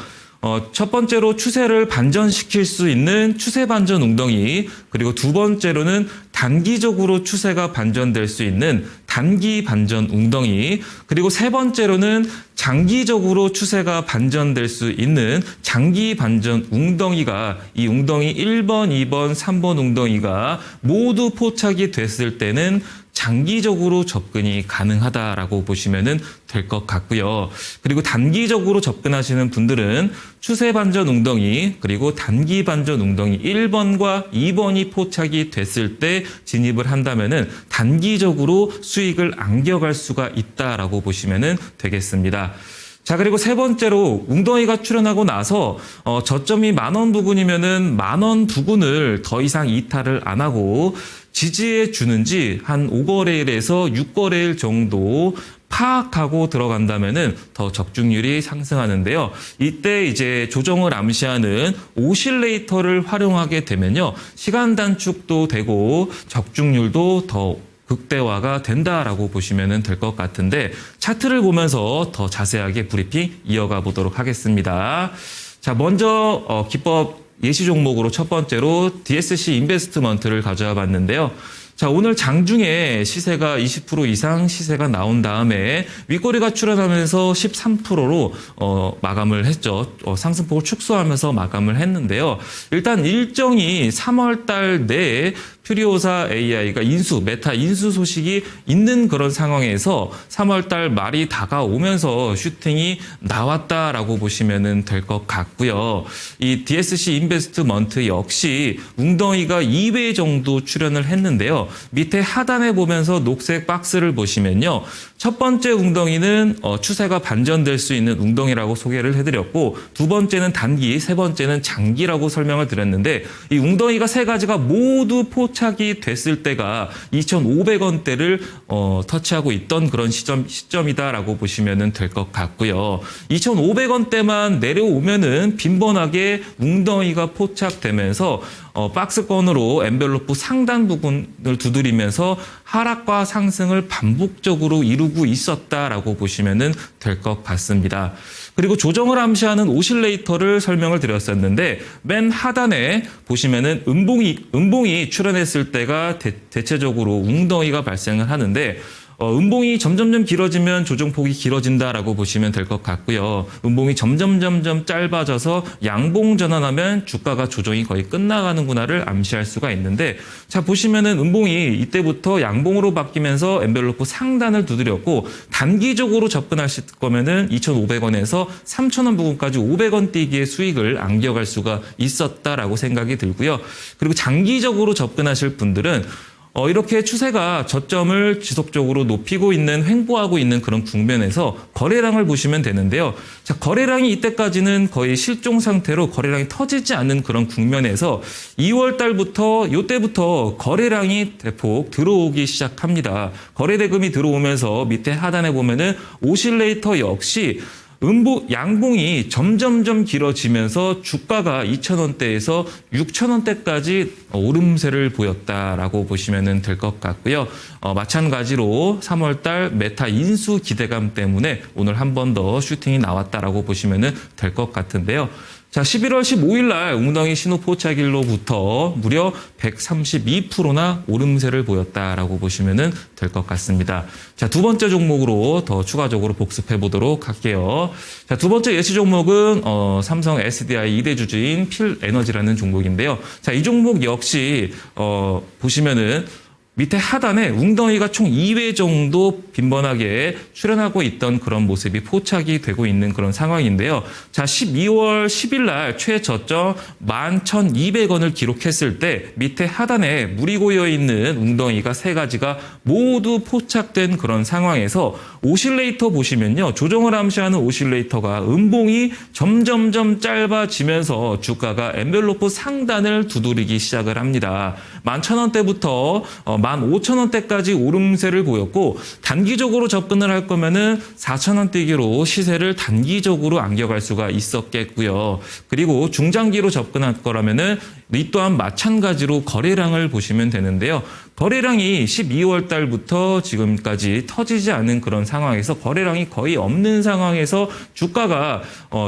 첫 번째로 추세를 반전시킬 수 있는 추세 반전 웅덩이, 그리고 두 번째로는 단기적으로 추세가 반전될 수 있는 단기 반전 웅덩이, 그리고 세 번째로는 장기적으로 추세가 반전될 수 있는 장기 반전 웅덩이가 이 웅덩이 1번, 2번, 3번 웅덩이가 모두 포착이 됐을 때는 장기적으로 접근이 가능하다라고 보시면 될 것 같고요. 그리고 단기적으로 접근하시는 분들은 추세 반전 웅덩이 그리고 단기 반전 웅덩이 1번과 2번이 포착이 됐을 때 진입을 한다면은 단기적으로 수익을 안겨갈 수가 있다라고 보시면 되겠습니다. 자, 그리고 세 번째로 웅덩이가 출현하고 나서 저점이 10,000원 부근이면은 10,000원 부근을 더 이상 이탈을 안 하고 지지해 주는지 한 5거래일에서 6거래일 정도 파악하고 들어간다면은 더 적중률이 상승하는데요. 이때 이제 조정을 암시하는 오실레이터를 활용하게 되면요. 시간 단축도 되고 적중률도 더 극대화가 된다라고 보시면 될 것 같은데 차트를 보면서 더 자세하게 브리핑 이어가 보도록 하겠습니다. 자, 먼저 기법 예시 종목으로 첫 번째로 DSC 인베스트먼트를 가져와 봤는데요. 자, 오늘 장중에 시세가 20% 이상 시세가 나온 다음에 윗꼬리가 출현하면서 13%로 마감을 했죠. 상승폭을 축소하면서 마감을 했는데요. 일단 일정이 3월 달 내에 퓨리오사 AI가 메타 인수 소식이 있는 그런 상황에서 3월 달 말이 다가오면서 슈팅이 나왔다라고 보시면 될 것 같고요. 이 DSC 인베스트먼트 역시 웅덩이가 2회 정도 출현을 했는데요. 밑에 하단에 보면서 녹색 박스를 보시면요. 첫 번째 웅덩이는 추세가 반전될 수 있는 웅덩이라고 소개를 해드렸고 두 번째는 단기, 세 번째는 장기라고 설명을 드렸는데 이 웅덩이가 3가지가 모두 포착이 됐을 때가 2,500원대를 터치하고 있던 그런 시점이다라고 보시면 될 것 같고요. 2,500원대만 내려오면은 빈번하게 웅덩이가 포착되면서 박스권으로 엔벨로프 상단 부분을 두드리면서 하락과 상승을 반복적으로 이루고 있었다라고 보시면 될 것 같습니다. 그리고 조정을 암시하는 오실레이터를 설명을 드렸었는데 맨 하단에 보시면은 음봉이 출현했을 때가 대체적으로 웅덩이가 발생을 하는데 음봉이 점점점 길어지면 조정폭이 길어진다라고 보시면 될 것 같고요. 음봉이 점점 짧아져서 양봉 전환하면 주가가 조정이 거의 끝나가는구나를 암시할 수가 있는데 자, 보시면은 음봉이 이때부터 양봉으로 바뀌면서 엔벨로프 상단을 두드렸고 단기적으로 접근하실 거면은 2,500원에서 3,000원 부근까지 500원 뛰기의 수익을 안겨갈 수가 있었다라고 생각이 들고요. 그리고 장기적으로 접근하실 분들은 이렇게 추세가 저점을 지속적으로 높이고 있는, 횡보하고 있는 그런 국면에서 거래량을 보시면 되는데요. 자, 거래량이 이때까지는 거의 실종 상태로 거래량이 터지지 않는 그런 국면에서 2월 달부터 이때부터 거래량이 대폭 들어오기 시작합니다. 거래대금이 들어오면서 밑에 하단에 보면은 오실레이터 역시 양봉이 점점점 길어지면서 주가가 2,000원대에서 6,000원대까지 오름세를 보였다라고 보시면 될 것 같고요. 마찬가지로 3월달 메타 인수 기대감 때문에 오늘 한 번 더 슈팅이 나왔다라고 보시면 될 것 같은데요. 자, 11월 15일 날 웅덩이 신호 포착일로부터 무려 132%나 오름세를 보였다라고 보시면 될 것 같습니다. 자, 두 번째 종목으로 더 추가적으로 복습해 보도록 할게요. 자, 두 번째 예시 종목은 삼성 SDI 2대 주주인 필에너지라는 종목인데요. 자, 이 종목 역시 보시면은 밑에 하단에 웅덩이가 총 2회 정도 빈번하게 출현하고 있던 그런 모습이 포착이 되고 있는 그런 상황인데요. 자, 12월 10일 날 최저점 11,200원을 기록했을 때 밑에 하단에 물이 고여 있는 웅덩이가 세 가지가 모두 포착된 그런 상황에서 오실레이터 보시면요. 조정을 암시하는 오실레이터가 음봉이 점점점 짧아지면서 주가가 엔벨로프 상단을 두드리기 시작을 합니다. 11,000원대부터 15,000원대까지 오름세를 보였고 단기적으로 접근을 할 거면은 4,000원대기로 시세를 단기적으로 안겨갈 수가 있었겠고요. 그리고 중장기로 접근할 거라면은 이 또한 마찬가지로 거래량을 보시면 되는데요. 거래량이 12월 달부터 지금까지 터지지 않은 그런 상황에서 거래량이 거의 없는 상황에서 주가가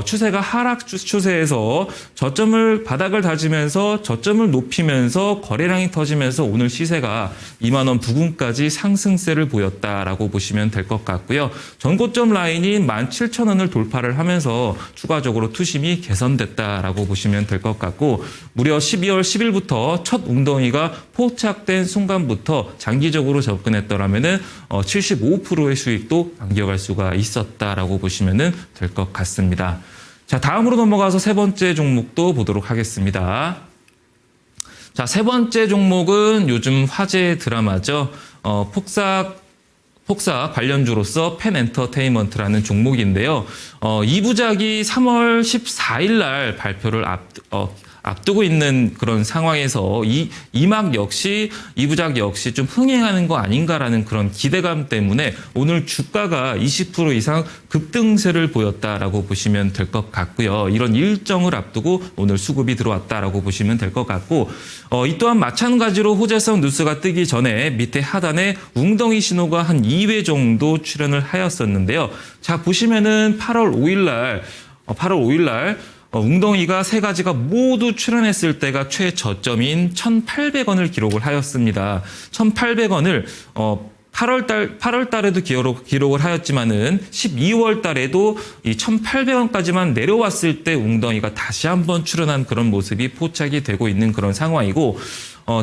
추세가 하락 추세에서 저점을 바닥을 다지면서 저점을 높이면서 거래량이 터지면서 오늘 시세가 2만 원 부근까지 상승세를 보였다라고 보시면 될 것 같고요. 전고점 라인인 17,000원을 돌파를 하면서 추가적으로 투심이 개선됐다라고 보시면 될 것 같고 무려 12월 10일부터 첫 웅덩이가 포착된 순간부터 장기적으로 접근했더라면은 75%의 수익도 안겨갈 수가 있었다라고 보시면 될 것 같습니다. 자, 다음으로 넘어가서 세 번째 종목도 보도록 하겠습니다. 자, 세 번째 종목은 요즘 화제 드라마죠. 폭삭 관련주로서 펜엔터테인먼트라는 종목인데요. 2부작이 3월 14일 날 발표를 앞두고 있는 그런 상황에서 이막 역시 2부작 역시 좀 흥행하는 거 아닌가라는 그런 기대감 때문에 오늘 주가가 20% 이상 급등세를 보였다라고 보시면 될 것 같고요. 이런 일정을 앞두고 오늘 수급이 들어왔다라고 보시면 될 것 같고 이 또한 마찬가지로 호재성 뉴스가 뜨기 전에 밑에 하단에 웅덩이 신호가 한 2회 정도 출현을 하였었는데요. 자, 보시면은 8월 5일 날 웅덩이가 세 가지가 모두 출현했을 때가 최저점인 1,800원을 기록을 하였습니다. 1,800원을 8월 달에도 기록을 하였지만은 12월 달에도 이 1,800원까지만 내려왔을 때 웅덩이가 다시 한번 출현한 그런 모습이 포착이 되고 있는 그런 상황이고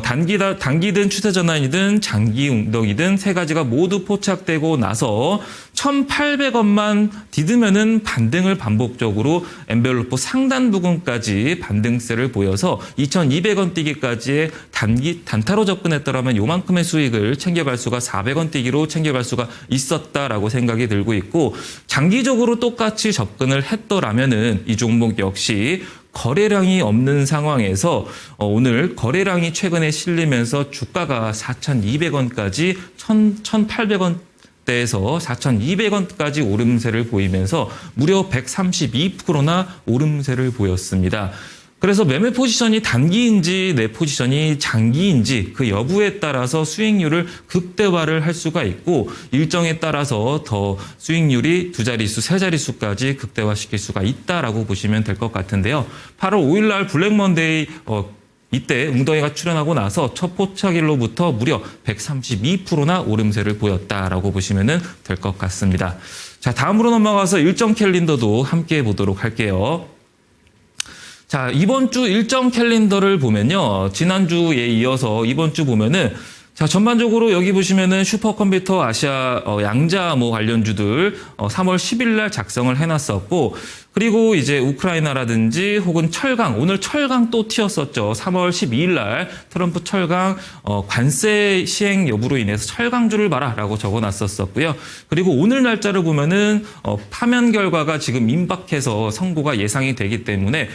단기든 추세 전환이든 장기 웅덩이든 세 가지가 모두 포착되고 나서 1,800원만 디드면은 반등을 반복적으로 엔벨로프 상단 부근까지 반등세를 보여서 2,200원 뛰기까지의 단타로 접근했더라면 요만큼의 수익을 챙겨갈 수가 400원 뛰기로 챙겨갈 수가 있었다라고 생각이 들고 있고 장기적으로 똑같이 접근을 했더라면은 이 종목 역시 거래량이 없는 상황에서 오늘 거래량이 최근에 실리면서 주가가 4,200원까지 1,800원대에서 4,200원까지 오름세를 보이면서 무려 132%나 오름세를 보였습니다. 그래서 매매 포지션이 단기인지 내 포지션이 장기인지 그 여부에 따라서 수익률을 극대화를 할 수가 있고 일정에 따라서 더 수익률이 두 자릿수, 세 자릿수까지 극대화시킬 수가 있다라고 보시면 될 것 같은데요. 8월 5일 날 블랙먼데이 이때 웅덩이가 출현하고 나서 첫 포착일로부터 무려 132%나 오름세를 보였다라고 보시면 될 것 같습니다. 자, 다음으로 넘어가서 일정 캘린더도 함께 보도록 할게요. 자, 이번 주 일정 캘린더를 보면요. 지난주에 이어서 이번 주 보면은 자, 전반적으로 여기 보시면은 슈퍼컴퓨터 아시아 양자 관련주들 3월 10일 날 작성을 해놨었고 그리고 이제 우크라이나라든지 혹은 철강, 오늘 철강 또 튀었었죠. 3월 12일 날 트럼프 철강 관세 시행 여부로 인해서 철강주를 봐라라고 적어놨었고요. 그리고 오늘 날짜를 보면은 파면 결과가 지금 임박해서 선고가 예상이 되기 때문에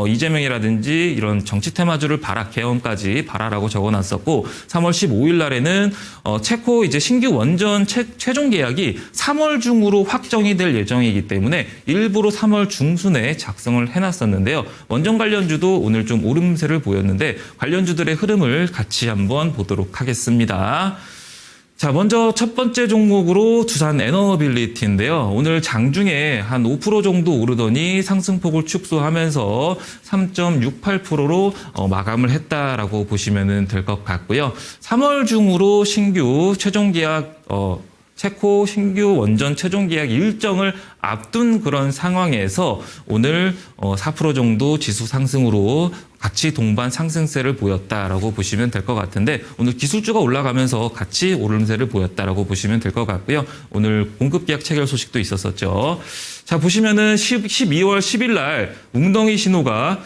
이재명이라든지 이런 정치 테마주를 봐라, 개헌까지 봐라라고 적어놨었고 3월 15일 날에는 체코 이제 신규 원전 최종 계약이 3월 중으로 확정이 될 예정이기 때문에 일부러 3월 중순에 작성을 해놨었는데요. 원전 관련주도 오늘 좀 오름세를 보였는데 관련주들의 흐름을 같이 한번 보도록 하겠습니다. 자, 먼저 첫 번째 종목으로 두산 에너빌리티인데요. 오늘 장중에 한 5% 정도 오르더니 상승폭을 축소하면서 3.68%로 마감을 했다라고 보시면 될 것 같고요. 3월 중으로 신규 최종 계약 체코 신규 원전 최종 계약 일정을 앞둔 그런 상황에서 오늘 4% 정도 지수 상승으로 같이 동반 상승세를 보였다라고 보시면 될 것 같은데 오늘 기술주가 올라가면서 같이 오름세를 보였다라고 보시면 될 것 같고요. 오늘 공급 계약 체결 소식도 있었었죠. 자, 보시면은 12월 10일 날 웅덩이 신호가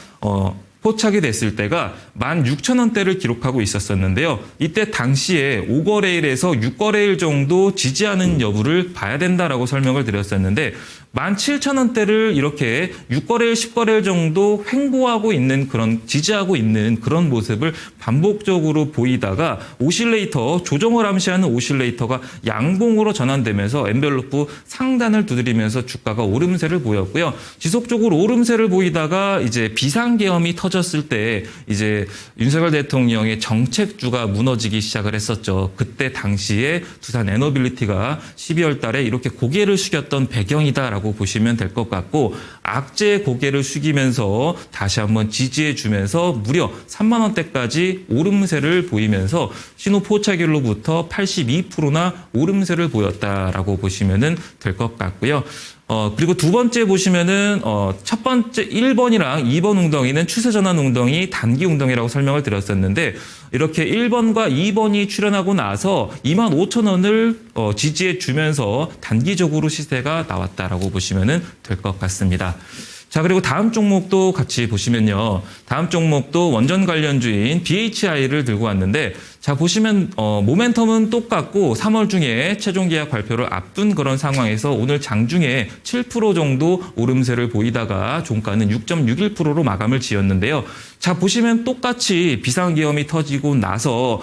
포착이 됐을 때가 16,000원대를 기록하고 있었는데요. 이때 당시에 5거래일에서 6거래일 정도 지지하는 여부를 봐야 된다라고 설명을 드렸었는데 17,000원대를 이렇게 6거래일, 10거래일 정도 횡보하고 있는 그런 지지하고 있는 그런 모습을 반복적으로 보이다가 오실레이터, 조정을 암시하는 오실레이터가 양봉으로 전환되면서 엔벨로프 상단을 두드리면서 주가가 오름세를 보였고요. 지속적으로 오름세를 보이다가 이제 비상계엄이 터졌을 때 이제 윤석열 대통령의 정책주가 무너지기 시작을 했었죠. 그때 당시에 두산 에너빌리티가 12월 달에 이렇게 고개를 숙였던 배경이다라고 보시면 될 것 같고 악재 고개를 숙이면서 다시 한번 지지해 주면서 무려 3만 원대까지 오름세를 보이면서 신호 포착일로부터 82%나 오름세를 보였다라고 보시면 될 것 같고요. 그리고 두 번째 보시면은, 첫 번째 1번이랑 2번 웅덩이는 추세전환 웅덩이, 단기 웅덩이라고 설명을 드렸었는데, 이렇게 1번과 2번이 출현하고 나서 25,000원을 지지해 주면서 단기적으로 시세가 나왔다라고 보시면 될 것 같습니다. 자, 그리고 다음 종목도 같이 보시면요. 다음 종목도 원전 관련주인 BHI를 들고 왔는데, 자, 보시면, 모멘텀은 똑같고 3월 중에 최종 계약 발표를 앞둔 그런 상황에서 오늘 장중에 7% 정도 오름세를 보이다가 종가는 6.61%로 마감을 지었는데요. 자, 보시면 똑같이 비상계엄이 터지고 나서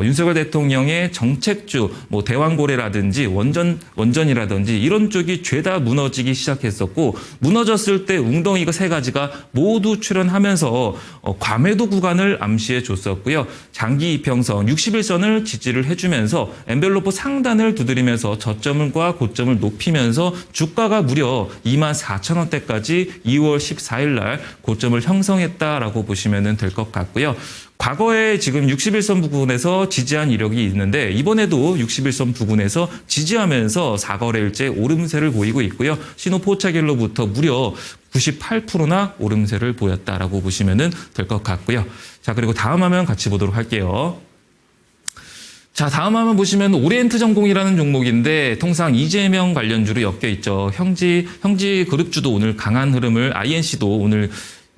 윤석열 대통령의 정책주, 뭐 대왕고래라든지 원전이라든지 이런 쪽이 죄다 무너지기 시작했었고 무너졌을 때 웅덩이가 세 가지가 모두 출현하면서 과매도 구간을 암시해 줬었고요. 장기 이평선 61선을 지지를 해주면서 엔벨로프 상단을 두드리면서 저점과 고점을 높이면서 주가가 무려 24,000원대까지 2월 14일 날 고점을 형성했다라고 보시면 될 것 같고요. 과거에 지금 61선 부근에서 지지한 이력이 있는데 이번에도 61선 부근에서 지지하면서 4거래일째 오름세를 보이고 있고요. 신호 포착일로부터 무려 98%나 오름세를 보였다라고 보시면 될 것 같고요. 자, 그리고 다음 화면 같이 보도록 할게요. 자, 다음 화면 보시면 오리엔트 전공이라는 종목인데 통상 이재명 관련주로 엮여 있죠. 형지 그룹주도 오늘 강한 흐름을 INC도 오늘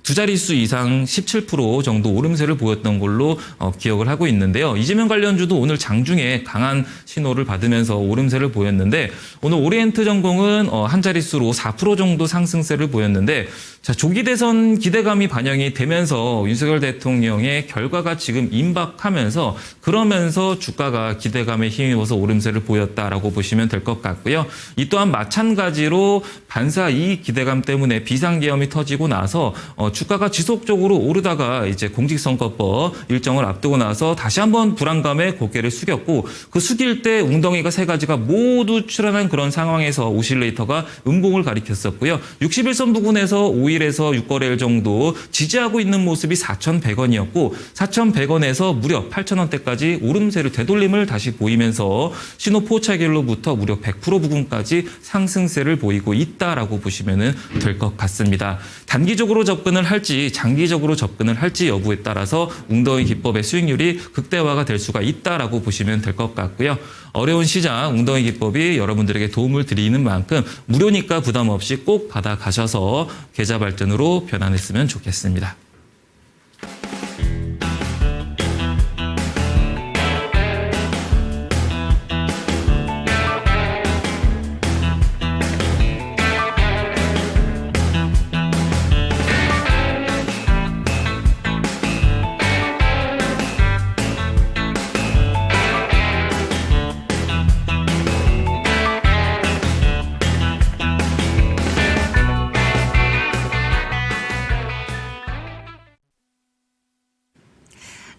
두 자릿수 이상 17% 정도 오름세를 보였던 걸로 기억을 하고 있는데요. 이재명 관련주도 오늘 장중에 강한 신호를 받으면서 오름세를 보였는데 오늘 오리엔트 전공은 한 자릿수로 4% 정도 상승세를 보였는데 자, 조기 대선 기대감이 반영이 되면서 윤석열 대통령의 결과가 지금 임박하면서 그러면서 주가가 기대감에 힘입어서 오름세를 보였다라고 보시면 될 것 같고요. 이 또한 마찬가지로 반사 이익 기대감 때문에 비상계엄이 터지고 나서 주가가 지속적으로 오르다가 이제 공직선거법 일정을 앞두고 나서 다시 한번 불안감에 고개를 숙였고 그 숙일 때 웅덩이가 세 가지가 모두 출현한 그런 상황에서 오실레이터가 음봉을 가리켰었고요. 61선 부근에서 5일에서 6거래일 정도 지지하고 있는 모습이 4,100원이었고 4,100원에서 무려 8,000원대까지 오름세를 되돌림을 다시 보이면서 신호 포착일로부터 무려 100% 부근까지 상승세를 보이고 있다라고 보시면 될 것 같습니다. 단기적으로 접근을 접근을 할지 장기적으로 접근을 할지 여부에 따라서 웅덩이 기법의 수익률이 극대화가 될 수가 있다라고 보시면 될 것 같고요. 어려운 시장 웅덩이 기법이 여러분들에게 도움을 드리는 만큼 무료니까 부담 없이 꼭 받아가셔서 계좌 발전으로 변환했으면 좋겠습니다.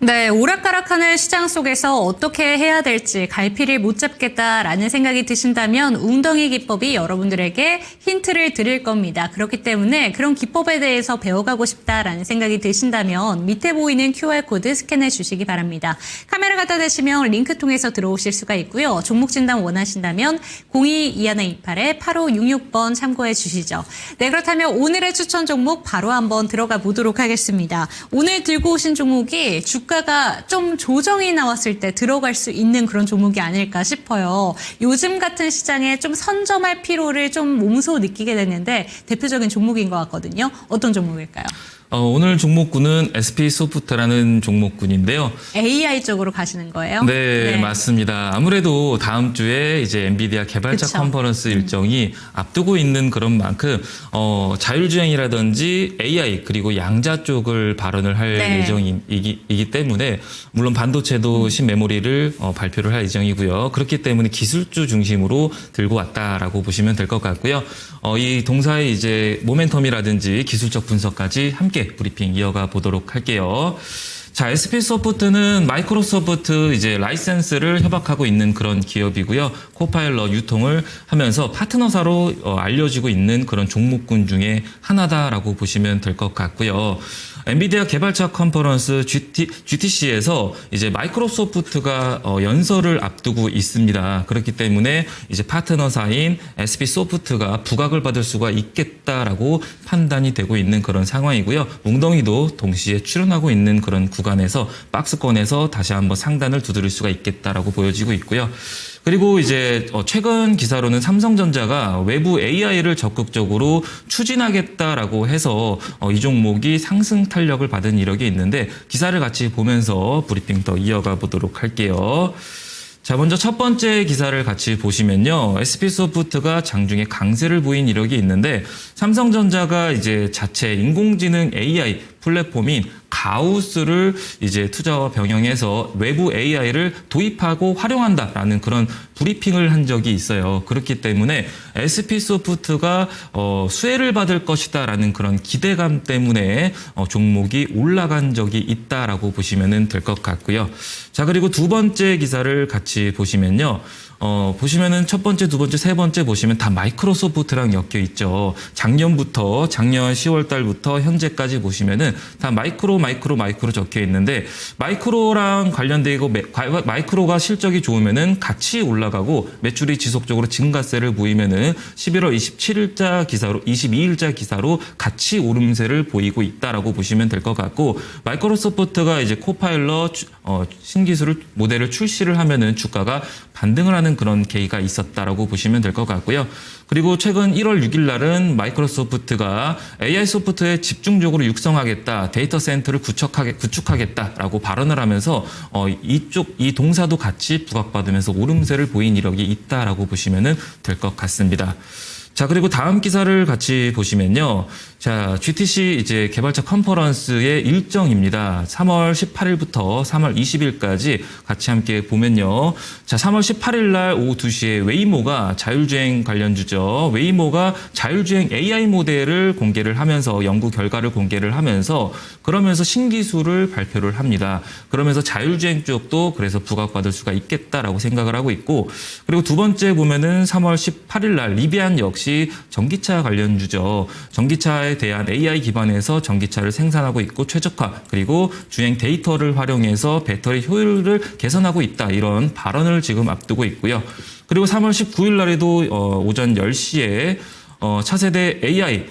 네, 오락가락하는 시장 속에서 어떻게 해야 될지 갈피를 못 잡겠다라는 생각이 드신다면 웅덩이 기법이 여러분들에게 힌트를 드릴 겁니다. 그렇기 때문에 그런 기법에 대해서 배워가고 싶다라는 생각이 드신다면 밑에 보이는 QR코드 스캔해 주시기 바랍니다. 카메라 갖다 대시면 링크 통해서 들어오실 수가 있고요. 종목 진단 원하신다면 02-2128-8566번 참고해 주시죠. 네, 그렇다면 오늘의 추천 종목 바로 한번 들어가 보도록 하겠습니다. 오늘 들고 오신 종목이 주가가 좀 조정이 나왔을 때 들어갈 수 있는 그런 종목이 아닐까 싶어요. 요즘 같은 시장에 좀 선점할 필요를 좀 몸소 느끼게 됐는데 대표적인 종목인 것 같거든요. 어떤 종목일까요? 오늘 종목군은 SP소프트라는 종목군인데요. AI 쪽으로 가시는 거예요? 네, 맞습니다. 아무래도 다음 주에 이제 엔비디아 개발자 그쵸. 컨퍼런스 일정이 앞두고 있는 그런 만큼 자율주행이라든지 AI 그리고 양자 쪽을 발언을 할 네. 예정이기 때문에 물론 반도체도 신메모리를 발표를 할 예정이고요. 그렇기 때문에 기술주 중심으로 들고 왔다라고 보시면 될 것 같고요. 이 동사의 이제 모멘텀이라든지 기술적 분석까지 함께 브리핑 이어가 보도록 할게요. 자, SP소프트는 마이크로소프트 이제 라이센스를 협약하고 있는 그런 기업이고요. 코파일럿 유통을 하면서 파트너사로 알려지고 있는 그런 종목군 중에 하나다라고 보시면 될 것 같고요. 엔비디아 개발자 컨퍼런스 GTC에서 이제 마이크로소프트가 연설을 앞두고 있습니다. 그렇기 때문에 이제 파트너사인 SP소프트가 부각을 받을 수가 있겠다라고 판단이 되고 있는 그런 상황이고요. 웅덩이도 동시에 출연하고 있는 그런 구간에서 박스권에서 다시 한번 상단을 두드릴 수가 있겠다라고 보여지고 있고요. 그리고 이제 최근 기사로는 삼성전자가 외부 AI를 적극적으로 추진하겠다라고 해서 이 종목이 상승 탄력을 받은 이력이 있는데 기사를 같이 보면서 브리핑 더 이어가 보도록 할게요. 자, 먼저 첫 번째 기사를 같이 보시면요. SP소프트가 장중에 강세를 보인 이력이 있는데 삼성전자가 이제 자체 인공지능 AI 플랫폼인 가우스를 이제 투자와 병행해서 외부 AI를 도입하고 활용한다라는 그런 브리핑을 한 적이 있어요. 그렇기 때문에 SP소프트가 수혜를 받을 것이다라는 그런 기대감 때문에 종목이 올라간 적이 있다라고 보시면 될 것 같고요. 자, 그리고 두 번째 기사를 같이 보시면요. 보시면은 첫 번째, 두 번째, 세 번째 보시면 다 마이크로소프트랑 엮여 있죠. 작년 10월 달부터 현재까지 보시면은 다 마이크로 적혀 있는데 마이크로랑 관련되고 마이크로가 실적이 좋으면은 같이 올라가고 매출이 지속적으로 증가세를 보이면은 11월 27일자 기사로 22일자 기사로 같이 오름세를 보이고 있다라고 보시면 될 것 같고 마이크로소프트가 이제 코파일럿 신기술 모델을 출시를 하면은 주가가 반등을 하는 그런 계기가 있었다라고 보시면 될 것 같고요. 그리고 최근 1월 6일 날은 마이크로소프트가 AI 소프트에 집중적으로 육성하겠다, 데이터 센터를 구축하겠다라고 발언을 하면서 이 동사도 같이 부각받으면서 오름세를 보인 이력이 있다라고 보시면 될 것 같습니다. 자, 그리고 다음 기사를 같이 보시면요. 자, GTC 이제 개발자 컨퍼런스의 일정입니다. 3월 18일부터 3월 20일까지 같이 함께 보면요. 자, 3월 18일 날 오후 2시에 웨이모가 자율주행 관련주죠. 웨이모가 자율주행 AI 모델을 공개를 하면서 연구 결과를 공개를 하면서 그러면서 신기술을 발표를 합니다. 그러면서 자율주행 쪽도 그래서 부각받을 수가 있겠다라고 생각을 하고 있고 그리고 두 번째 보면은 3월 18일 날 리비안 역시 전기차 관련주죠. 전기차에 대한 AI 기반에서 전기차를 생산하고 있고 최적화 그리고 주행 데이터를 활용해서 배터리 효율을 개선하고 있다. 이런 발언을 지금 앞두고 있고요. 그리고 3월 19일 날에도 오전 10시에 차세대 AI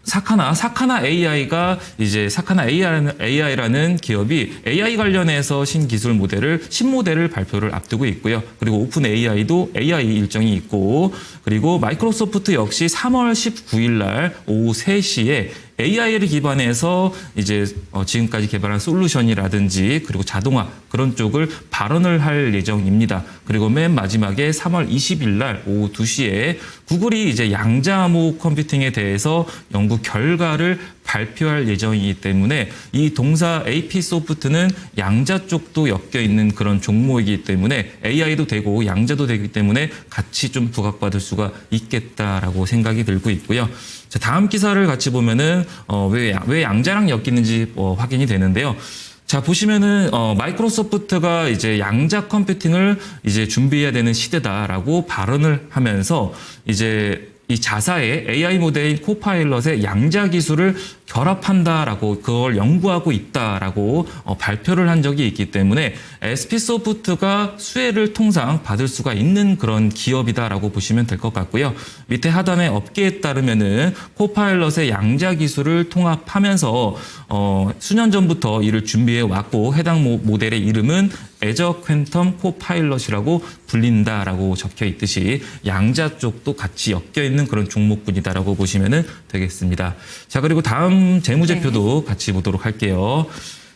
사카나 AI가 이제 사카나 AI라는 기업이 AI 관련해서 신모델을 발표를 앞두고 있고요. 그리고 오픈 AI도 AI 일정이 있고, 그리고 마이크로소프트 역시 3월 19일 날 오후 3시에 AI를 기반해서 이제 지금까지 개발한 솔루션이라든지 그리고 자동화 그런 쪽을 발언을 할 예정입니다. 그리고 맨 마지막에 3월 20일 날 오후 2시에 구글이 이제 양자암호 컴퓨팅에 대해서 연구 결과를 발표할 예정이기 때문에 이 동사 AP소프트는 양자 쪽도 엮여 있는 그런 종목이기 때문에 AI도 되고 양자도 되기 때문에 같이 좀 부각받을 수가 있겠다라고 생각이 들고 있고요. 자, 다음 기사를 같이 보면은 왜 양자랑 엮이는지 확인이 되는데요. 자, 보시면은 마이크로소프트가 이제 양자 컴퓨팅을 이제 준비해야 되는 시대다라고 발언을 하면서 이제 이 자사의 AI 모델인 코파일럿의 양자 기술을 결합한다라고 그걸 연구하고 있다라고 발표를 한 적이 있기 때문에 SP소프트가 수혜를 통상 받을 수가 있는 그런 기업이다라고 보시면 될 것 같고요. 밑에 하단에 업계에 따르면은 코파일럿의 양자 기술을 통합하면서 수년 전부터 이를 준비해 왔고 해당 모델의 이름은 애저 퀀텀 코파일럿이라고 불린다라고 적혀 있듯이 양자 쪽도 같이 엮여 있는 그런 종목군이다라고 보시면 되겠습니다. 자, 그리고 다음 재무제표도 같이 보도록 할게요.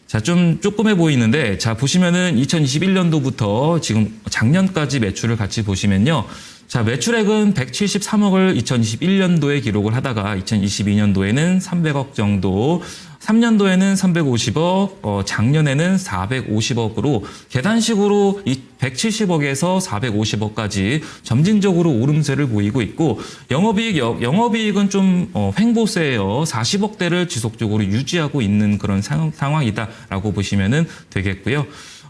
자, 좀 조그매 보이는데, 자, 보시면은 2021년도부터 지금 작년까지 매출을 같이 보시면요. 자, 매출액은 173억을 2021년도에 기록을 하다가 2022년도에는 300억 정도, 3년도에는 350억, 작년에는 450억으로 계단식으로 170억에서 450억까지 점진적으로 오름세를 보이고 있고 영업이익은 좀 횡보세예요. 40억대를 지속적으로 유지하고 있는 그런 상황이다라고 보시면 되겠고요.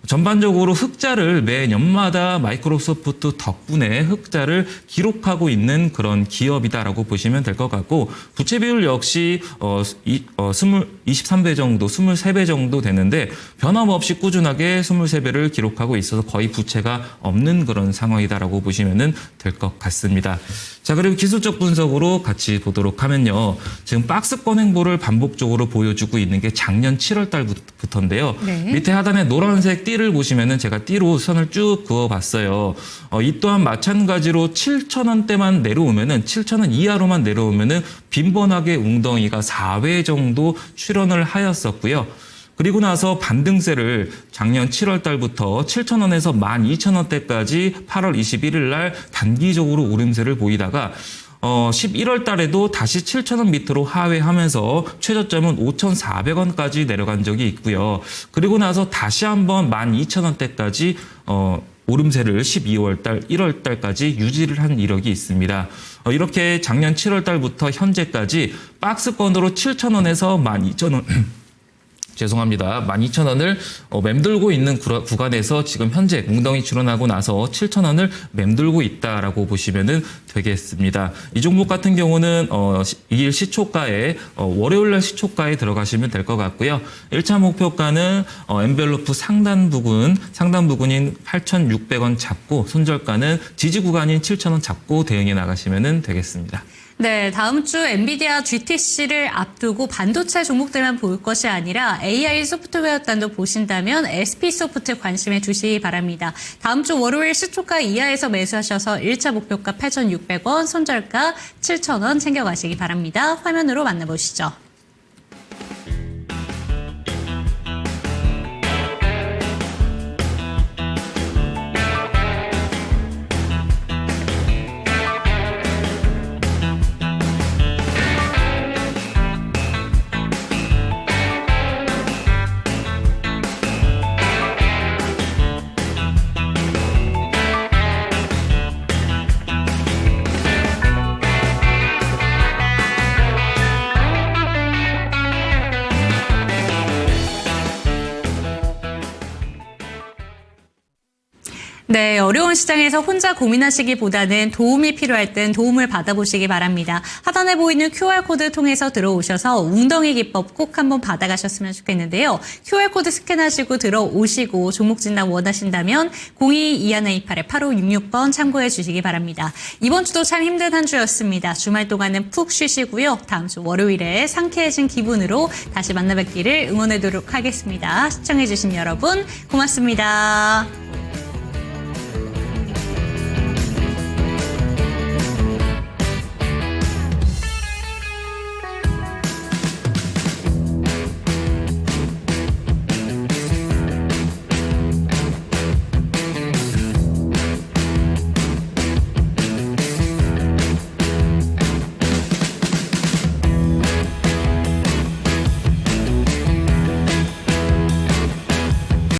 전반적으로 흑자를 매년마다 마이크로소프트 덕분에 흑자를 기록하고 있는 그런 기업이다라고 보시면 될 것 같고 부채 비율 역시 23배 정도, 23배 정도 되는데 변함없이 꾸준하게 23배를 기록하고 있어서 거의 부채가 없는 그런 상황이다라고 보시면 될 것 같습니다. 자, 그리고 기술적 분석으로 같이 보도록 하면요. 지금 박스권 행보를 반복적으로 보여주고 있는 게 작년 7월 달부터인데요. 네. 밑에 하단에 노란색 띠를 보시면은 제가 띠로 선을 쭉 그어봤어요. 이 또한 마찬가지로 7,000원대만 내려오면은 7,000원 이하로만 내려오면은 빈번하게 웅덩이가 4회 정도 출현을 하였었고요. 그리고 나서 반등세를 작년 7월 달부터 7,000원에서 12,000원대까지 8월 21일 날 단기적으로 오름세를 보이다가 11월 달에도 다시 7,000원 밑으로 하회하면서 최저점은 5,400원까지 내려간 적이 있고요. 그리고 나서 다시 한번 12,000원대까지 오름세를 12월 달, 1월 달까지 유지를 한 이력이 있습니다. 이렇게 작년 7월 달부터 현재까지 박스권으로 7,000원에서 12,000원 죄송합니다. 12,000원을 맴돌고 있는 구간에서 지금 현재 웅덩이 출현하고 나서 7,000원을 맴돌고 있다라고 보시면 되겠습니다. 이 종목 같은 경우는 2일 시초가에 월요일날 시초가에 들어가시면 될 것 같고요. 1차 목표가는 엔벨로프 상단 부근인 8,600원 잡고 손절가는 지지 구간인 7,000원 잡고 대응해 나가시면 되겠습니다. 네, 다음 주 엔비디아 GTC를 앞두고 반도체 종목들만 볼 것이 아니라 AI 소프트웨어 단도 보신다면 SP소프트 관심해 주시기 바랍니다. 다음 주 월요일 시초가 이하에서 매수하셔서 1차 목표가 8,600원, 손절가 7,000원 챙겨가시기 바랍니다. 화면으로 만나보시죠. 네, 어려운 시장에서 혼자 고민하시기보다는 도움이 필요할 땐 도움을 받아보시기 바랍니다. 하단에 보이는 QR코드 통해서 들어오셔서 웅덩이 기법 꼭 한번 받아가셨으면 좋겠는데요. QR코드 스캔하시고 들어오시고 종목 진단 원하신다면 02-2128-8566번 참고해 주시기 바랍니다. 이번 주도 참 힘든 한 주였습니다. 주말 동안은 푹 쉬시고요. 다음 주 월요일에 상쾌해진 기분으로 다시 만나 뵙기를 응원하도록 하겠습니다. 시청해 주신 여러분 고맙습니다.